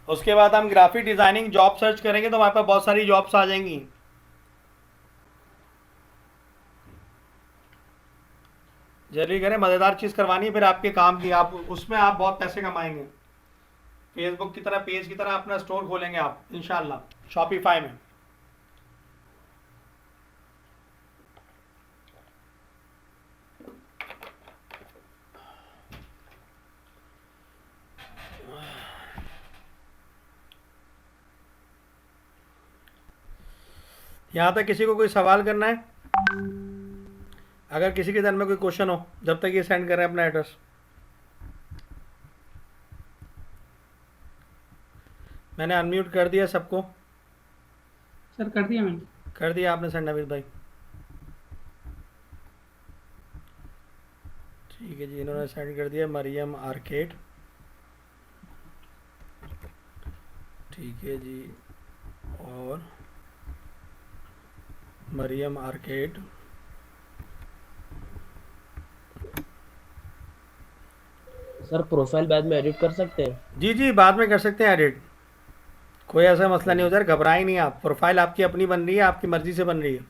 उसके बाद हम ग्राफिक डिजाइनिंग जॉब सर्च करेंगे तो हमारे पास बहुत सारी जॉब्स आ जाएंगी। जल्दी करें, मज़ेदार चीज़ करवानी है फिर आपके काम की, आप उसमें आप बहुत पैसे कमाएंगे। फेसबुक की तरह, पेज की तरह अपना स्टोर खोलेंगे आप इंशाल्लाह शॉपिफाई में। यहाँ तक किसी को कोई सवाल करना है? अगर किसी के मन में कोई क्वेश्चन हो, जब तक ये सेंड करें अपना एड्रेस। मैंने अनम्यूट कर दिया सबको। सर कर दिया मैंने। कर दिया आपने सेंड नवीद भाई? ठीक है जी, इन्होंने सेंड कर दिया। मरियम आर्केड, ठीक है जी। और मरियम आर्केड, सर प्रोफाइल बाद में एडिट कर सकते हैं? जी जी बाद में कर सकते हैं एडिट, कोई ऐसा मसला नहीं हो सर, घबराए नहीं आप। प्रोफाइल आपकी अपनी बन रही है, आपकी मर्जी से बन रही है,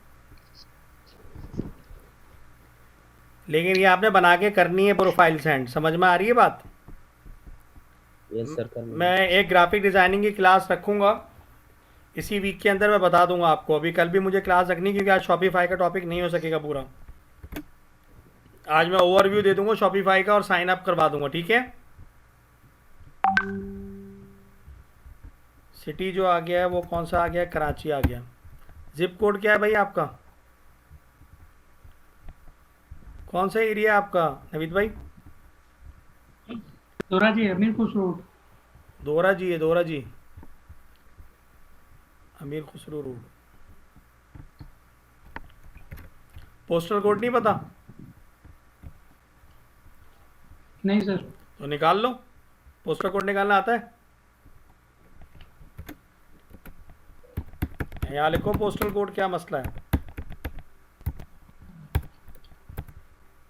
लेकिन ये आपने बना के करनी है प्रोफाइल सेंड। समझ में आ रही है बात? यस सर कर मैं एक ग्राफिक डिज़ाइनिंग की क्लास रखूँगा इसी वीक के अंदर, मैं बता दूंगा आपको। अभी कल भी मुझे क्लास रखनी, क्योंकि आज शॉपिफाई का टॉपिक नहीं हो सकेगा पूरा। आज मैं ओवरव्यू दे दूंगा शॉपिफाई का और साइन अप करवा दूंगा, ठीक है। सिटी जो आ गया है वो कौन सा आ गया है? कराची आ गया। जिप कोड क्या है भाई आपका? कौन सा एरिया है आपका नवीद भाई? दोरा जी अमीर खुश रोड। दोरा जी है, दोरा जी, अमीर खुसरो रोड। पोस्टल कोड नहीं पता? नहीं सर। तो निकाल लो, पोस्टल कोड निकालना आता है? यहाँ लिखो पोस्टल कोड, क्या मसला है।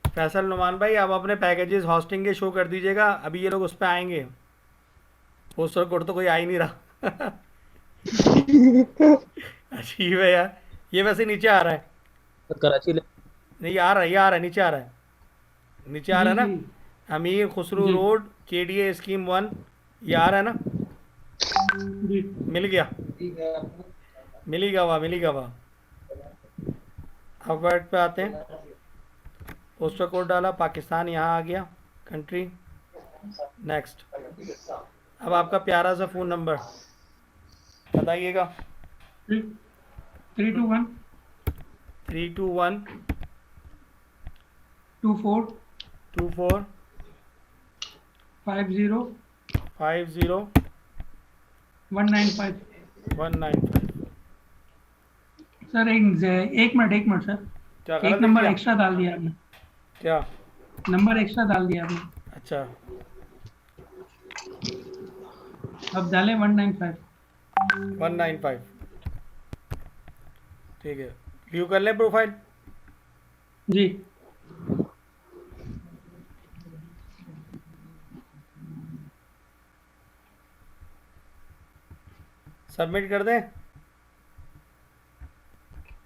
फैसल नुमान भाई, आप अपने पैकेजेस होस्टिंग के शो कर दीजिएगा, अभी ये लोग उस पर आएंगे। पोस्टल कोड तो कोई आ ही नहीं रहा। अजीब है यार, ये वैसे नीचे आ रहा है। कराची नहीं आ रहा है, ये आ रहा है, नीचे आ रहा है, नीचे आ रहा है जी, ना। अमीर खुसरो जी। रोड, KDA स्कीम 1, ये आ रहा है ना। जी मिल गया, मिलेगा वाह, मिलेगा वाह। अब वर्ड पे आते हैं। पोस्टल कोड डाला, पाकिस्तान यहाँ आ गया, कंट्री, नेक्स्ट। अब आपका प्यारा सा फ़ोन नंबर बताइएगा। 321 321 24 24 50 50 195। 195। सर एक मिनट सर, क्या एक गलत नंबर लिख दिया? एक्स्ट्रा डाल दिया आपने। क्या? नंबर एक्स्ट्रा डाल दिया आपने। अच्छा, अब डालें 195। 195, ठीक है। व्यू कर लें प्रोफाइल। जी सबमिट कर दें,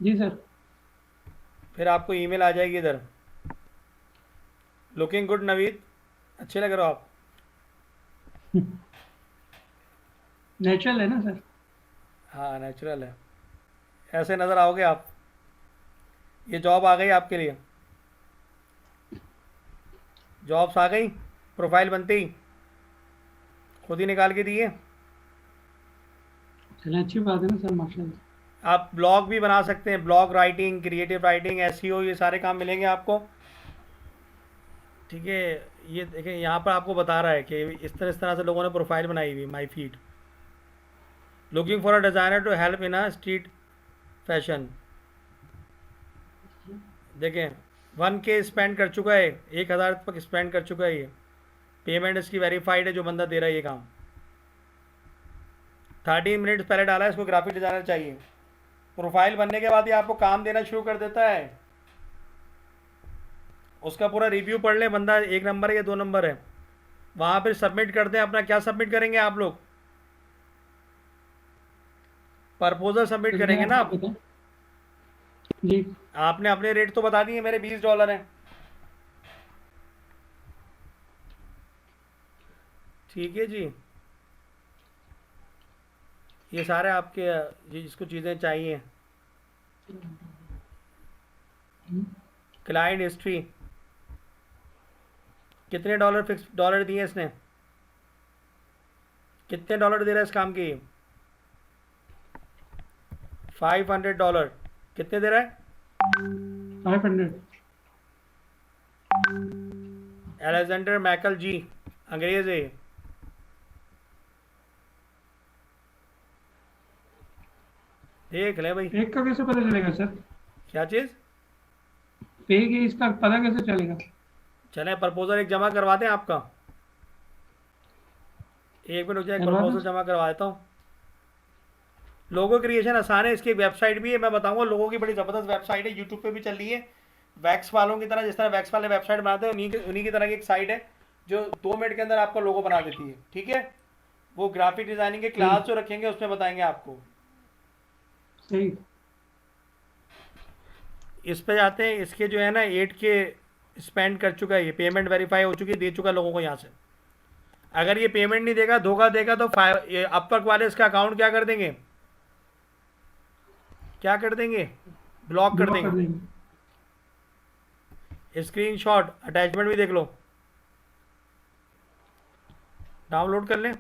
जी सर। फिर आपको ईमेल आ जाएगी इधर। लुकिंग गुड नवीद, अच्छे लग रहे हो आप। नेचुरल है ना सर। हाँ नेचुरल है, ऐसे नज़र आओगे आप। ये जॉब आ गई आपके लिए, जॉब्स आ गई, प्रोफाइल बनते ही खुद ही निकाल के दिए। चलें अच्छी बात है ना सर, माशाल्लाह। आप ब्लॉग भी बना सकते हैं, blog writing, creative writing, SEO, ये सारे काम मिलेंगे आपको, ठीक है, ये देखें यहाँ पर आपको बता रहा है कि इस तरह से लोगों ने प्रोफाइल बनाई हुई my feed, looking for a designer to help in a street fashion. देखें 1K स्पेंड कर चुका है, 1000 तक स्पेंड कर चुका है ये, पेमेंट इसकी वेरीफाइड है जो बंदा दे रहा है ये काम। 13 मिनट्स पहले डाला है, इसको ग्राफिक डिज़ाइनर चाहिए। प्रोफाइल बनने के बाद ये आपको काम देना शुरू कर देता है। उसका पूरा रिव्यू पढ़ ले, बंदा 1 नंबर है या 2 नंबर है, वहाँ पर सबमिट करते हैं अपना। क्या सबमिट करेंगे आप लोग? प्रपोजल सबमिट करेंगे ना आप। जी आपने अपने रेट तो बता दिए, मेरे $20 हैं। ठीक है जी, ये सारे आपके ये जिसको चीज़ें चाहिए। क्लाइंट हिस्ट्री, कितने डॉलर फिक्स डॉलर दिए इसने, कितने डॉलर दे रहा है इस काम के? $500। कितने दे रहा है? 500। अलेक्जेंडर मैकल जी, अंग्रेज है। देख ले भाई। पेग का कैसे पता चलेगा सर? क्या चीज़? पेग है इसका पता कैसे चलेगा? चले प्रपोजल एक जमा करवा दें आपका, 1 मिनट रुक जाए, करवा प्रपोजल दो। जमा करवा देता हूँ। लोगो क्रिएशन आसान है, इसकी वेबसाइट भी है, मैं बताऊंगा। लोगों की बड़ी ज़बरदस्त वेबसाइट है, यूट्यूब पे भी चल रही है। वैक्स वालों की तरह, जिस तरह वैक्स वाले वेबसाइट बनाते हैं, उन्हीं की तरह की एक साइट है जो 2 मिनट के अंदर आपका लोगो बना देती है। ठीक है, वो ग्राफिक डिज़ाइनिंग के क्लास जो रखेंगे उसमें बताएंगे आपको। सही। इस पे जाते हैं, इसके जो है ना 8K स्पेंड कर चुका है, ये पेमेंट वेरीफाई हो चुकी है, दे चुका है लोगों को यहाँ से। अगर ये पेमेंट नहीं देगा, धोखा देगा, तो ये अपवर्क वाले इसका अकाउंट क्या कर देंगे? क्या कर देंगे? ब्लॉक कर देंगे। स्क्रीनशॉट अटैचमेंट भी देख लो, डाउनलोड कर लें।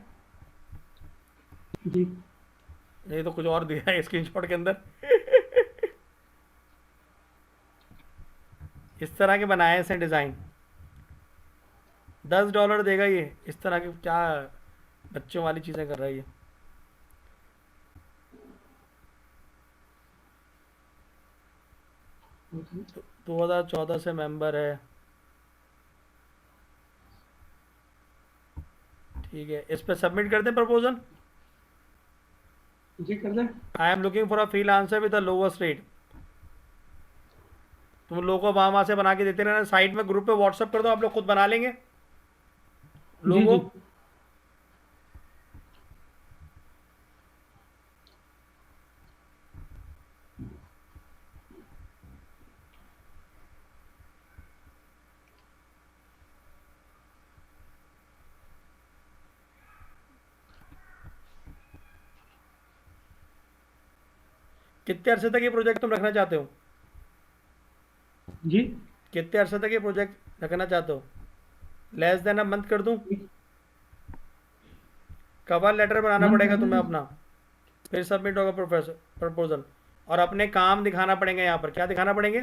जी नहीं तो कुछ और दिया है स्क्रीनशॉट के अंदर। इस तरह के बनाए हैं इसने डिज़ाइन। $10 देगा ये। इस तरह के क्या बच्चों वाली चीज़ें कर रहा है ये। तो 2014 से मेंबर है। ठीक है, इस पर सबमिट कर दें प्रपोजल। जी कर दे। I am looking for a freelancer with the lowest rate. तुम लोगों वहाँ से बना के देते रहना, साइट में ग्रुप पे व्हाट्सअप कर दो, आप लोग खुद बना लेंगे लोगो। कितने अरसे तक ये प्रोजेक्ट तुम रखना चाहते हो? जी कितने अरसे तक ये प्रोजेक्ट रखना चाहते हो? लेस देन अ मंथ कर दूं? कवर लेटर बनाना हाँ, पड़ेगा कर तुम्हें दो। अपना, फिर सबमिट होगा प्रपोजल। और अपने काम दिखाना पड़ेंगे यहाँ पर। क्या दिखाना पड़ेंगे?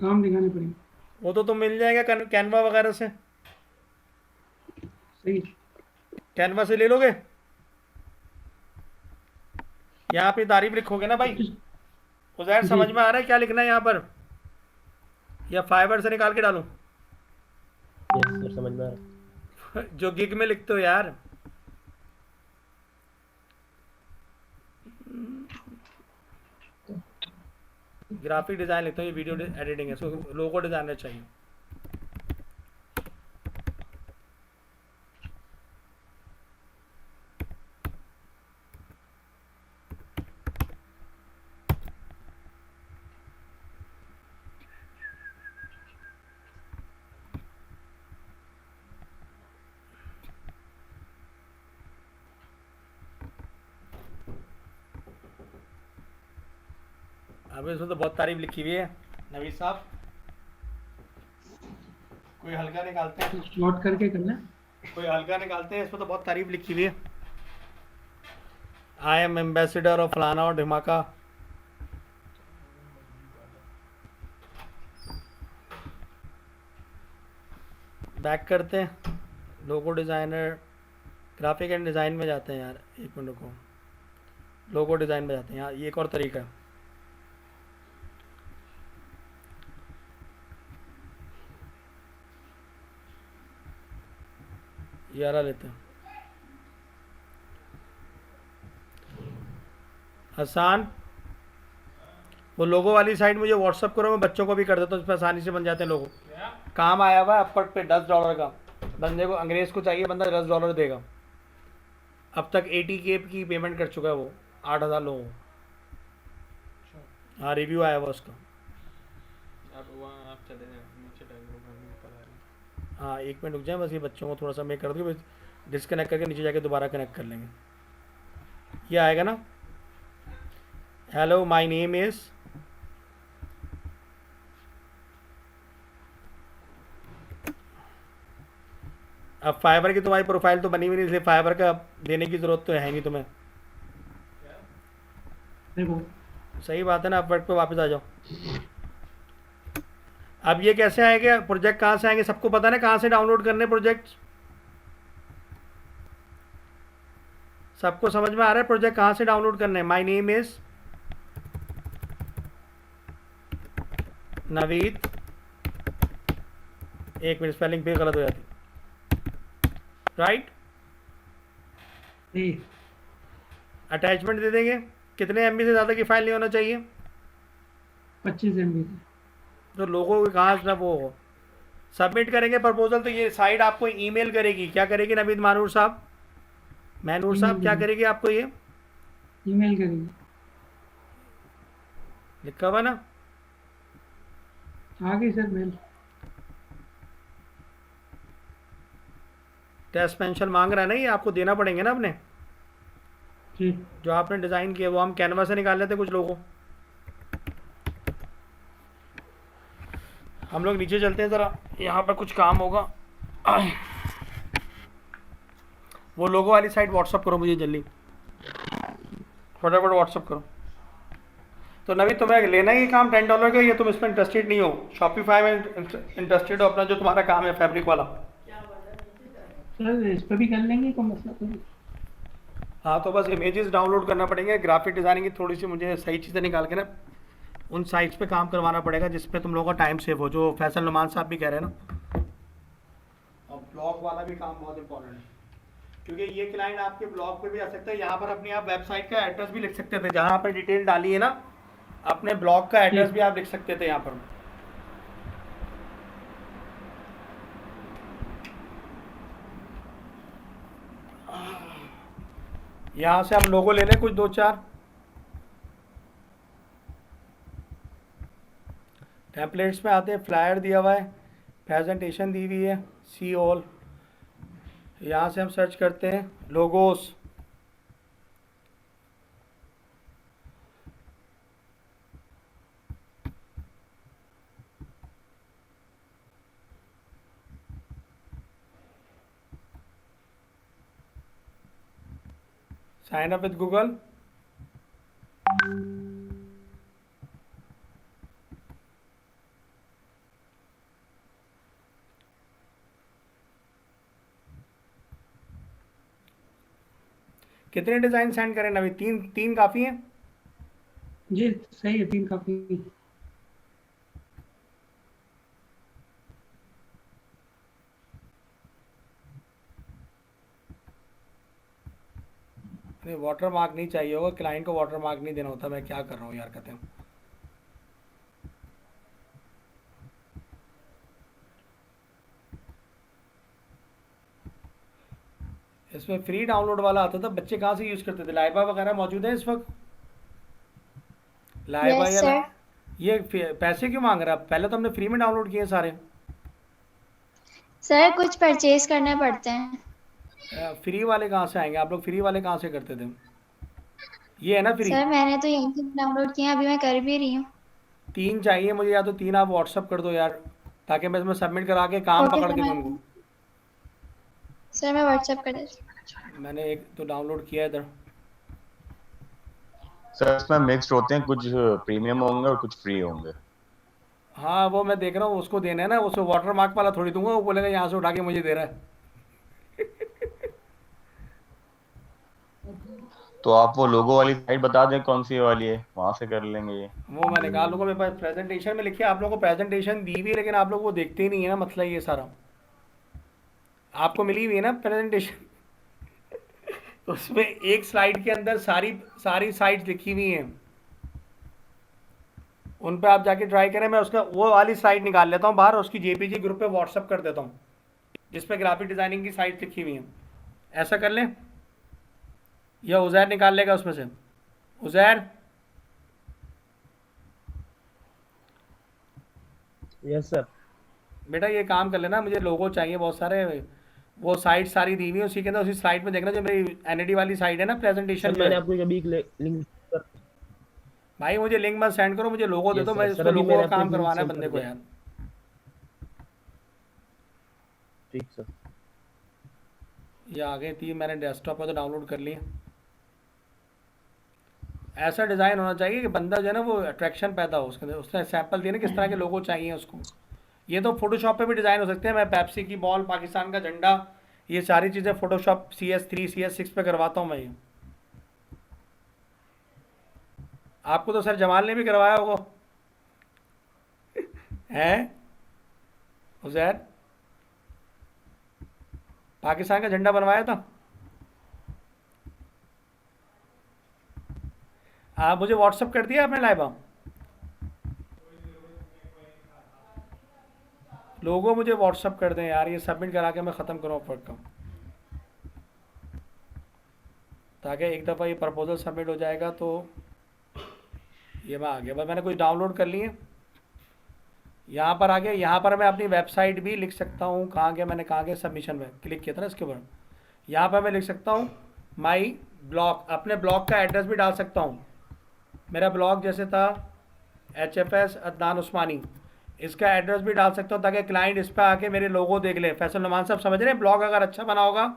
काम दिखाने पड़ेंगे। वो तो तुम मिल जाएगा कैनवा वगैरह से। सही। कैनवा से ले लोगे? यहाँ अपनी तारीफ लिखोगे ना भाई। उज़ैर समझ में आ रहा है क्या लिखना है यहाँ पर, या फाइबर से निकाल के डालूं? यस सर, समझ में आ रहा है। जो गिग में लिखते हो यार। ग्राफिक डिज़ाइन लिखता हूँ, ये वीडियो एडिटिंग है, इसको लोगो डिज़ाइनर चाहिए। अब इसमें तो बहुत तारीफ लिखी हुई है नवीद साहब, कोई हल्का निकालते हैं, नोट करके करना। कोई हल्का निकालते हैं। इसमें तो बहुत तारीफ लिखी हुई है। आई एम एम्बेसडर ऑफ फलाना और ढिमाका। बैक करते हैं, लोगो डिज़ाइनर, ग्राफिक एंड डिज़ाइन में जाते हैं यार, एक मिनट को, लोगो डिज़ाइन में जाते हैं यार, ये एक और तरीका है। ये वाला लेते हैं, आसान। वो लोगो वाली साइट मुझे व्हाट्सअप करो, मैं बच्चों को भी कर देता हूँ, उस पर आसानी से बन जाते हैं लोगो। काम आया हुआ है अपवर्क पे $10 का, बंदे को अंग्रेज़ को चाहिए, बंदा $10 देगा। अब तक 80K की पेमेंट कर चुका है वो, 8,000 लोगों को। हाँ, रिव्यू आया हुआ उसका। आप चले जाए नीचे टाइम। हाँ, 1 मिनट रुक जाए बस, ये बच्चों को थोड़ा सा मैं कर दूँ, डिस्कनेक्ट करके नीचे जाके दोबारा कनेक्ट कर लेंगे। ये आएगा ना, हेलो माय नेम इज़, अब फाइबर की तुम्हारी प्रोफाइल तो बनी हुई नहीं, इसलिए फाइबर का देने की ज़रूरत तो है नहीं तुम्हें। देखो सही बात है ना, अपवर्क पे वापस आ जाओ। अब ये कैसे आएंगे प्रोजेक्ट, कहाँ से आएंगे, सबको पता है ना कहाँ से डाउनलोड करने प्रोजेक्ट, सबको समझ में आ रहा है प्रोजेक्ट कहाँ से डाउनलोड करने। माय नेम इज नवीद, एक मिनट स्पेलिंग भी गलत हो जाती, राइट। अटैचमेंट दे देंगे, कितने MB से ज़्यादा की फाइल नहीं होना चाहिए, 25 MB। तो लोगों के कहाँ से वो सबमिट करेंगे प्रपोजल, तो ये साइट आपको ईमेल करेगी, क्या करेगी नवीद मानूर साहब, मैनूर साहब क्या करेगी आपको, ये ईमेल करेंगे। लिखा हुआ ना, आ गई सर मेल। टेस्ट पेंशन मांग रहा है ना, ये आपको देना पड़ेंगे ना अपने, जी जो आपने डिज़ाइन किया वो हम कैनवा से निकाल लेते कुछ लोगों। हम लोग नीचे चलते हैं ज़रा, यहाँ पर कुछ काम होगा। वो लोगों वाली साइट व्हाट्सअप करो मुझे जल्दी, फटाफट व्हाट्सअप करो। तो नवी तुम्हें लेना ही काम $10 का, ये तुम इसमें इंटरेस्टेड नहीं हो, शॉपिफाई में इंटरेस्टेड हो, अपना जो तुम्हारा काम है फैब्रिक वाला। सर इस पर भी कर लेंगे, कोई मसला तो नहीं। हाँ, तो बस इमेजेस डाउनलोड करना पड़ेंगे, ग्राफिक डिज़ाइनिंग की थोड़ी सी मुझे सही चीज़ें निकाल के ना उन साइट्स पे काम करवाना पड़ेगा जिस पे तुम लोगों का टाइम सेव हो, जो फैसल नुमान साहब भी कह रहे हैं ना। और ब्लॉग वाला भी काम बहुत इंपॉर्टेंट है, क्योंकि ये क्लाइंट आपके ब्लॉग पे भी आ सकता है, यहाँ पर अपनी आप वेबसाइट का एड्रेस भी लिख सकते थे, जहाँ पर डिटेल डाली है ना, अपने ब्लॉग का एड्रेस भी आप लिख सकते थे यहाँ पर। यहाँ से हम लोगो ले लें कुछ 2-4 टेम्पलेट्स में आते हैं, फ्लायर दिया हुआ है, प्रेजेंटेशन दी हुई है, सी ऑल। यहाँ से हम सर्च करते हैं logos, sign up with Google, कितने डिज़ाइन सेंड करें नवी, 3 काफ़ी हैं। जी सही है, 3 काफी। नहीं, वाटर मार्क नहीं चाहिए होगा, क्लाइंट को वाटर मार्क नहीं देना होता, मैं क्या कर रहा हूँ यार, कहते हैं इसमें फ्री डाउनलोड वाला आता था, बच्चे कहाँ से यूज़ करते थे, लाइबा वगैरह मौजूद है इस वक्त, लाइबा Yes, या sir. ये पैसे क्यों मांग रहा है, पहले तो हमने फ्री में डाउनलोड किए सारे। सर कुछ परचेज करने पड़ते हैं। फ्री वाले कहाँ से आएंगे, आप लोग फ्री वाले कहाँ से करते थे, ये है ना फ्री। सर मैंने तो यहीं से डाउनलोड किया, अभी मैं कर भी रही हूँ। 3 चाहिए मुझे, या तो 3 आप व्हाट्सअप कर दो यार, ताकि मैं इसमें सबमिट करा के काम ओके पकड़ सर, के मैं दूँगा। सर मैं व्हाट्सएप कर देती हूँ। मैंने एक तो डाउनलोड किया है इधर। सर इसमें मिक्स्ड होते हैं, कुछ प्रीमियम होंगे और कुछ फ्री होंगे। हाँ वो मैं देख रहा हूँ, उसको देना है ना, उसको वाटर मार्क वाला थोड़ी दूंगा, वो बोलेगा यहाँ से उठा के मुझे दे रहा है। तो आप वो लोगो वाली साइट बता दें कौन सी वाली है, वहां से कर लेंगे ये। वो मैं निकाल लूंगा, मेरे पास प्रेजेंटेशन में लिखी है, आप लोगों को प्रेजेंटेशन दी हुई है, लेकिन आप लोग वो देखते ही नहीं है ना, मसला ये सारा। आपको मिली हुई है ना प्रेजेंटेशन, उसमें एक स्लाइड के अंदर सारी सारी साइट्स लिखी हुई हैं, उन पे आप जाके ट्राई करें। मैं उसका वो वाली साइट निकाल लेता हूँ बाहर, उसकी जेपीजी ग्रुप पे व्हाट्सअप कर देता हूँ, जिस पे ग्राफिक डिज़ाइनिंग की साइट लिखी हुई हैं। ऐसा कर लें, या उज़ैर निकाल लेगा उसमें से? Uzair, yes sir. बेटा ये काम कर लेना, मुझे लोगो चाहिए बहुत सारे, वो साइट सारी दी हुई है उसी के अंदर, उसी स्लाइड में देखना जो मेरी एनएडी वाली साइट है ना प्रेजेंटेशन सर मैंने पे। आपको अभी एक लिंक भाई मुझे लिंक मत सेंड करो, मुझे लोगो दे यस दो, सर। मैं सर इसको अभी लोगो मैंने का आपको काम एक लिंक करवाना है सेंड बंदे कर को दिया। यार। ठीक सर। ये आ गई थी, मैंने डेस्कटॉप पर तो डाउनलोड कर लिया। ऐसा डिज़ाइन होना चाहिए कि बंदा जो है ना वो अट्रैक्शन पैदा हो उसके अंदर। उसने सैंपल दिए ना किस तरह के लोगो चाहिए उसको। ये तो फोटोशॉप पे भी डिज़ाइन हो सकते हैं, मैं पेप्सी की बॉल, पाकिस्तान का झंडा, ये सारी चीज़ें फोटोशॉप CS3 CS6 पे करवाता हूँ मैं ये। आपको तो सर जमाल ने भी करवाया होगा हैं उज़ैर, पाकिस्तान का झंडा बनवाया था। आप मुझे व्हाट्सअप कर दिया आपने लाइबा लोगों, मुझे व्हाट्सअप कर दें यार, ये सबमिट करा के मैं ख़त्म करूँ अपवर्क का, ताकि एक दफ़ा ये प्रपोजल सबमिट हो जाएगा तो ये मैं आ गया। बस मैंने कुछ डाउनलोड कर लिए, यहाँ पर आ गया। यहाँ पर मैं अपनी वेबसाइट भी लिख सकता हूँ, कहाँ गया मैंने, कहाँ गया, सबमिशन में क्लिक किया था ना इसके ऊपर। यहाँ पर मैं लिख सकता हूँ माई ब्लॉग, अपने ब्लॉग का एड्रेस भी डाल सकता हूँ। मेरा ब्लॉग जैसे था HFS अदनान उस्मानी, इसका एड्रेस भी डाल सकता हूँ ताकि क्लाइंट इस पर आके मेरे लोगो देख ले। फैसल नुमान साहब समझ रहे हैं, ब्लॉग अगर अच्छा बना होगा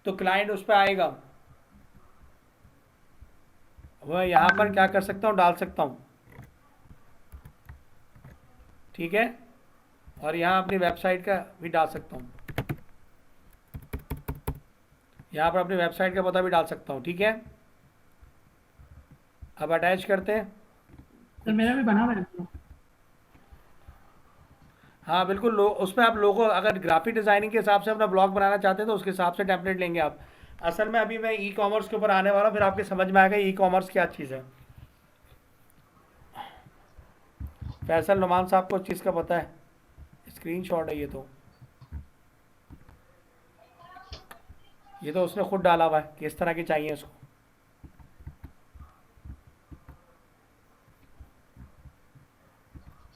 तो क्लाइंट उस पर आएगा। वह यहाँ पर क्या कर सकता हूँ, डाल सकता हूँ, ठीक है। और यहाँ अपनी वेबसाइट का भी डाल सकता हूँ, यहाँ पर अपनी वेबसाइट का पता भी डाल सकता हूँ, ठीक है। अब अटैच करते हैं। सर मेरा भी बना हुआ है। हाँ बिल्कुल, उस पर आप लोगों अगर ग्राफिक डिज़ाइनिंग के हिसाब से अपना ब्लॉग बनाना चाहते हैं तो उसके हिसाब से टेम्पलेट लेंगे आप। असल में अभी मैं ई कॉमर्स के ऊपर आने वाला हूँ, फिर आपके समझ में आएगा ई कॉमर्स क्या चीज़ है। फैसल नुमान साहब को उस चीज़ का पता है, स्क्रीनशॉट है ये तो उसने खुद डाला हुआ है किस तरह की चाहिए उसको।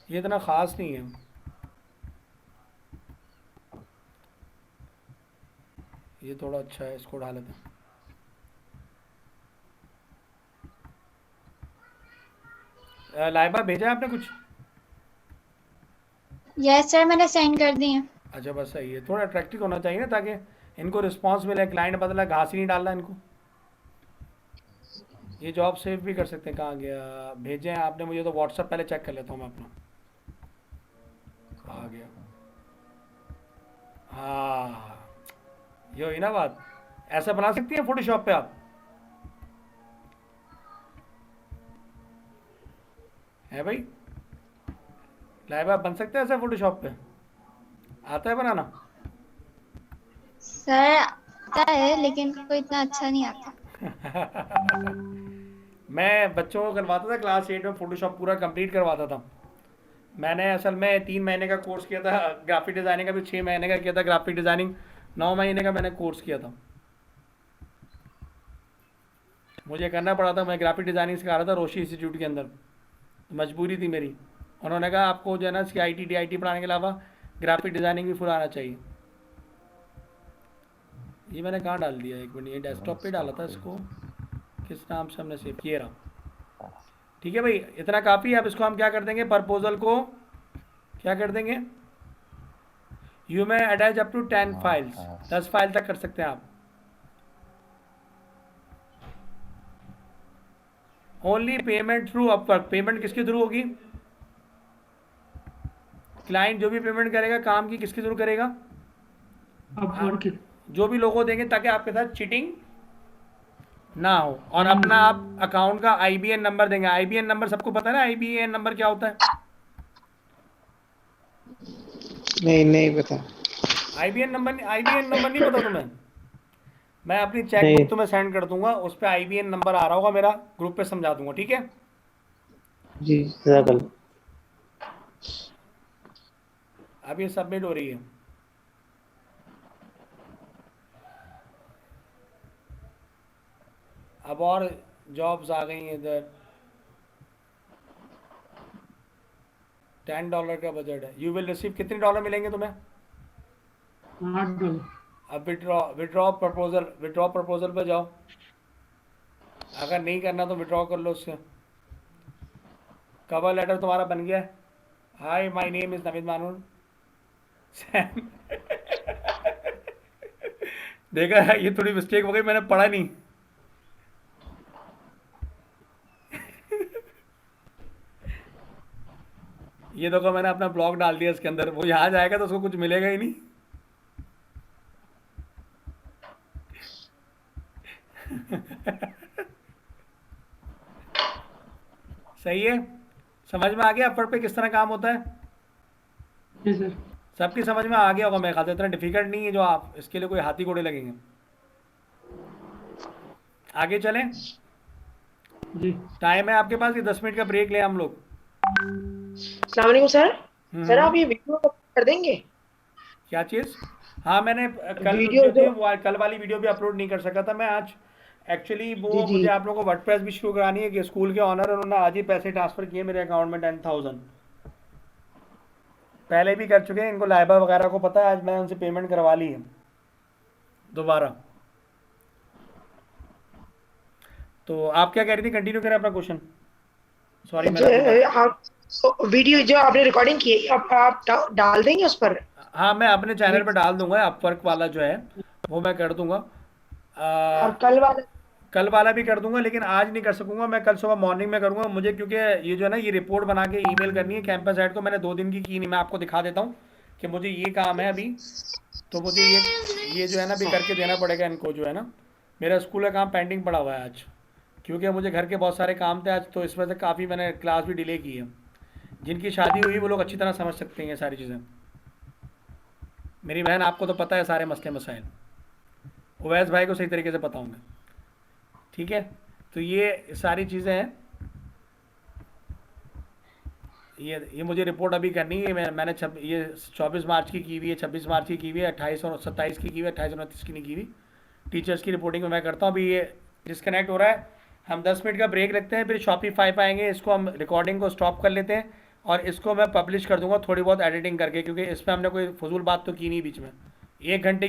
ये इतना ख़ास नहीं है, ये थोड़ा अच्छा है, इसको डाल लेते हैं। लाइबा भेजा आपने कुछ? यस सर, मैंने सेंड कर दी है। अच्छा बस सही है, थोड़ा अट्रैक्टिव होना चाहिए ना ताकि इनको रिस्पांस मिले। क्लाइंट बदला, घास ही नहीं डालना इनको। ये जॉब सेव भी कर सकते हैं, कहाँ गया, भेजे हैं आपने मुझे तो व्हाट्सअप पहले चेक कर लेता हूँ मैं अपना, आ गया। हाँ ये हुई ना बात, ऐसा बना सकती हैं फोटोशॉप पे आप, है भाई लाइव आप बन सकते हैं ऐसा फोटोशॉप पे, आता है बनाना? सर आता है लेकिन कोई इतना अच्छा नहीं आता। मैं बच्चों को करवाता था क्लास 8 में, फोटोशॉप पूरा कंप्लीट करवाता था। मैंने असल में 3 महीने का कोर्स किया था ग्राफिक डिज़ाइनिंग का, भी 6 महीने का किया था ग्राफिक डिज़ाइनिंग, 9 महीने का मैंने कोर्स किया था। मुझे करना पड़ा था, मैं ग्राफिक डिज़ाइनिंग सिखा रहा था रोशी इंस्टीट्यूट के अंदर, तो मजबूरी थी मेरी। उन्होंने कहा आपको जो है ना CIT DIT पढ़ाने के अलावा ग्राफिक डिज़ाइनिंग भी फुल आना चाहिए। ये मैंने कहाँ डाल दिया, एक मिनट, ये डेस्कटॉप पे डाला था इसको, किस नाम से हमने सेव किया रहा। ठीक है भाई, इतना काफ़ी है। अब इसको हम क्या कर देंगे, प्रपोजल को क्या कर देंगे, you may attach up to 10 files, 10 file तक कर सकते हैं आप। Only payment through Upwork, payment किसके थ्रू होगी? क्लाइंट जो भी पेमेंट करेगा काम की किसके थ्रू करेगा? अपवर्क के। जो भी लोगों देंगे, ताकि आपके साथ चीटिंग ना हो। और अपना आप अकाउंट का IBN नंबर देंगे। IBN नंबर सबको पता है ना, IBN नंबर क्या होता है? नहीं पता। IBN नंबर नहीं पता तुम्हें? मैं अपनी चेक नहीं। बुक तुम्हें सेंड कर दूंगा, उस पर IBN नंबर आ रहा होगा मेरा, ग्रुप पे समझा दूंगा, ठीक है? जी जज़ाकल्लाह। अब ये सबमिट हो रही है। अब और जॉब्स आ गई हैं इधर। $10 का बजट है। यू विल रिसीव, कितने डॉलर मिलेंगे तुम्हें? $8। अब विड्रॉ प्रपोजल पे जाओ। अगर नहीं करना तो विड्रॉ कर लो उससे। कवर लेटर तुम्हारा बन गया है। Hi my name is Naveed मानून। देखा है, ये थोड़ी मिस्टेक हो गई, मैंने पढ़ा नहीं। ये देखो मैंने अपना ब्लॉग डाल दिया इसके अंदर, वो यहाँ जाएगा तो उसको कुछ मिलेगा ही नहीं। सही है, समझ में आ गया अपवर्क पे किस तरह काम होता है? जी सर। सबकी समझ में आ गया होगा मेरे ख्याल से, इतना डिफिकल्ट नहीं है जो आप, इसके लिए कोई हाथी घोड़े लगेंगे। आगे चलें, जी टाइम है आपके पास कि 10 मिनट का ब्रेक लें हम लोग? अस्सलाम वालेकुम सर। सर आप ये वीडियो कर देंगे? क्या चीज़? हाँ मैंने कल वीडियो जो थी जो- वो कल वाली वीडियो भी अपलोड नहीं कर सका था मैं आज। एक्चुअली वो जी, जी। मुझे आप लोगों को वर्डप्रेस भी शुरू करानी है कि स्कूल के ऑनर उन्होंने आज ही पैसे ट्रांसफ़र किए मेरे अकाउंट में 10,000। पहले भी कर चुके हैं, इनको लाइबा वगैरह को पता है, आज मैंने उनसे पेमेंट करवा ली है दोबारा। तो आप क्या कह रही थी, कंटिन्यू करें अपना क्वेश्चन। सॉरी मैंने आप वीडियो जो आपने रिकॉर्डिंग की है आप डाल देंगे उस पर? हाँ मैं अपने चैनल पर डाल दूंगा, अपवर्क वाला जो है वो मैं कर दूंगा। और कल वाला भी कर दूंगा, लेकिन आज नहीं कर सकूंगा, मैं कल सुबह मॉर्निंग में करूंगा। मुझे क्योंकि ये जो है ना, ये रिपोर्ट बना के ईमेल करनी है कैंपस हेड को। मैंने 2 दिन की नहीं, मैं आपको दिखा देता हूँ कि मुझे ये काम है अभी, तो मुझे ये जो है ना अभी करके देना पड़ेगा इनको। जो है ना मेरा स्कूल का काम पेंडिंग पड़ा हुआ है आज, क्योंकि मुझे घर के बहुत सारे काम थे आज, तो इस वजह से काफ़ी मैंने क्लास भी डिले की है। जिनकी शादी हुई वो लोग अच्छी तरह समझ सकते हैं ये सारी चीज़ें। मेरी बहन, आपको तो पता है सारे मसले मसाइल, उवैस भाई को सही तरीके से पता होंगे, ठीक है? तो ये सारी चीज़ें हैं। ये मुझे रिपोर्ट अभी करनी है। मैंने ये 24 मार्च की हुई है, 26 मार्च की हुई है, 28 और 27 की हुई है, 28 और 29 की नहीं की हुई। टीचर्स की रिपोर्टिंग में मैं करता हूँ। अभी ये डिस्कनेक्ट हो रहा है, हम 10 मिनट का ब्रेक रखते हैं, फिर शॉपिफाई पे आएंगे। इसको हम रिकॉर्डिंग को स्टॉप कर लेते हैं और इसको मैं पब्लिश कर दूंगा थोड़ी बहुत एडिटिंग करके, क्योंकि इसमें हमने कोई फजूल बात तो की नहीं बीच में। 1 घंटे की